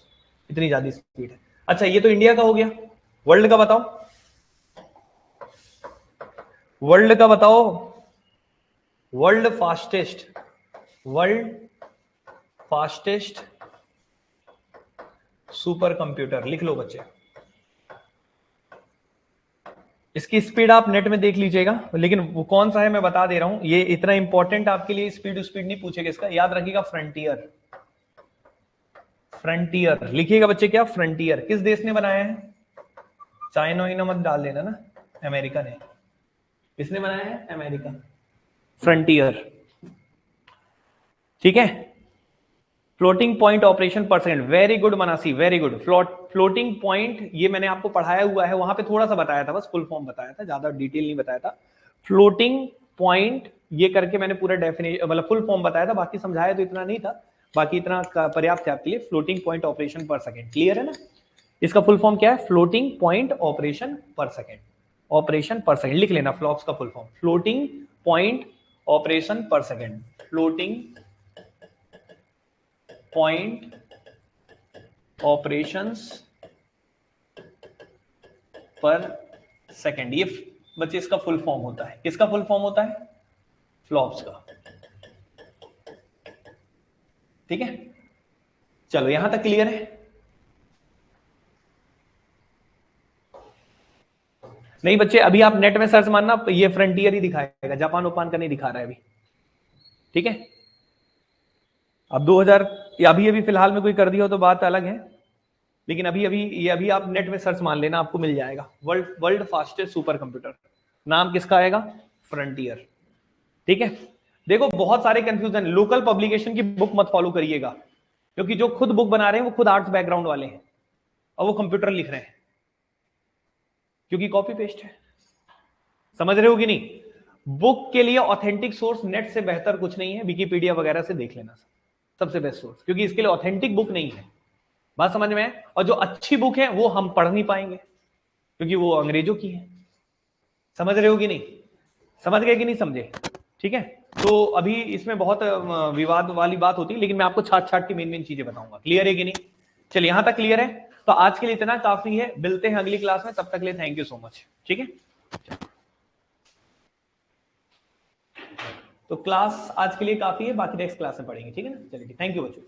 इतनी ज्यादा स्पीड है। अच्छा ये तो इंडिया का हो गया, वर्ल्ड का बताओ, वर्ल्ड का बताओ। World fastest, world fastest super computer लिख लो बच्चे। इसकी स्पीड आप नेट में देख लीजिएगा, लेकिन वो कौन सा है मैं बता दे रहा हूं, ये इतना इंपॉर्टेंट आपके लिए स्पीड स्पीड नहीं पूछेगा इसका, याद रखिएगा फ्रंटियर। फ्रंटियर लिखिएगा बच्चे, क्या फ्रंटियर किस देश ने बनाया है? चाइना वाइना मत डाल देना ना, अमेरिका ने। किसने बनाया है? अमेरिका। फ्रंटियर, ठीक है। Floating point operation per second, very good Manasi, very good. Floating point ये मैंने आपको पढ़ाया हुआ है, वहां पे थोड़ा सा बताया था, बस फुल फॉर्म बताया था, ज्यादा डिटेल नहीं बताया था। फ्लोटिंग पॉइंट ये करके मैंने पूरा डेफिनेशन मतलब फुल फॉर्म बताया था, बाकी समझाया तो इतना नहीं था, बाकी इतना पर्याप्त है आपके लिए। Floating point operation per second, clear है ना? इसका फुल फॉर्म क्या है? Floating point operation per second. Operation per second लिख लेना, फ्लॉप्स का full form floating point operation per second. Floating point operations पर सेकंड, ये बच्चे इसका फुल फॉर्म होता है। किसका फुल फॉर्म होता है? फ्लॉप्स का। ठीक है, चलो यहां तक क्लियर है? नहीं बच्चे, अभी आप नेट में सर्च मारना, ये फ्रंटियर ही दिखाएगा, जापान ओपान का नहीं दिखा रहा है अभी। ठीक है, अब 2000 अभी फिलहाल में कोई कर दिया हो तो बात अलग है, लेकिन अभी आप नेट में सर्च मान लेना, आपको मिल जाएगा। वर्ल्ड फास्टेस्ट सुपर कंप्यूटर, नाम किसका आएगा? फ्रंटियर। ठीक है, देखो बहुत सारे कंफ्यूजन, लोकल पब्लिकेशन की बुक मत फॉलो करिएगा, क्योंकि जो खुद बुक बना रहे हैं वो खुद आर्ट्स बैकग्राउंड वाले हैं और वो कंप्यूटर लिख रहे हैं, क्योंकि कॉपी पेस्ट है। समझ रहे हो कि नहीं? बुक के लिए ऑथेंटिक सोर्स नेट से बेहतर कुछ नहीं है, विकिपीडिया वगैरह से देख लेना सबसे बेस्ट सोर्स, क्योंकि इसके लिए ऑथेंटिक बुक नहीं है। बात समझ में है? और जो अच्छी बुक है वो हम पढ़ नहीं पाएंगे, क्योंकि वो अंग्रेजों की है। समझ रहे हो कि नहीं? समझ गए कि नहीं समझे? ठीक है, तो अभी इसमें बहुत विवाद वाली बात होती है, लेकिन मैं आपको छाट छाट की मेन मेन चीजें बताऊंगा। क्लियर है कि नहीं? चलिए यहां तक क्लियर है, तो आज के लिए इतना काफी है, मिलते हैं अगली क्लास में, तब तक के लिए थैंक यू सो मच। ठीक है, तो क्लास आज के लिए काफी है, बाकी नेक्स्ट क्लास में पढ़ेंगे। ठीक है ना? चलिए थैंक यू बच्चों।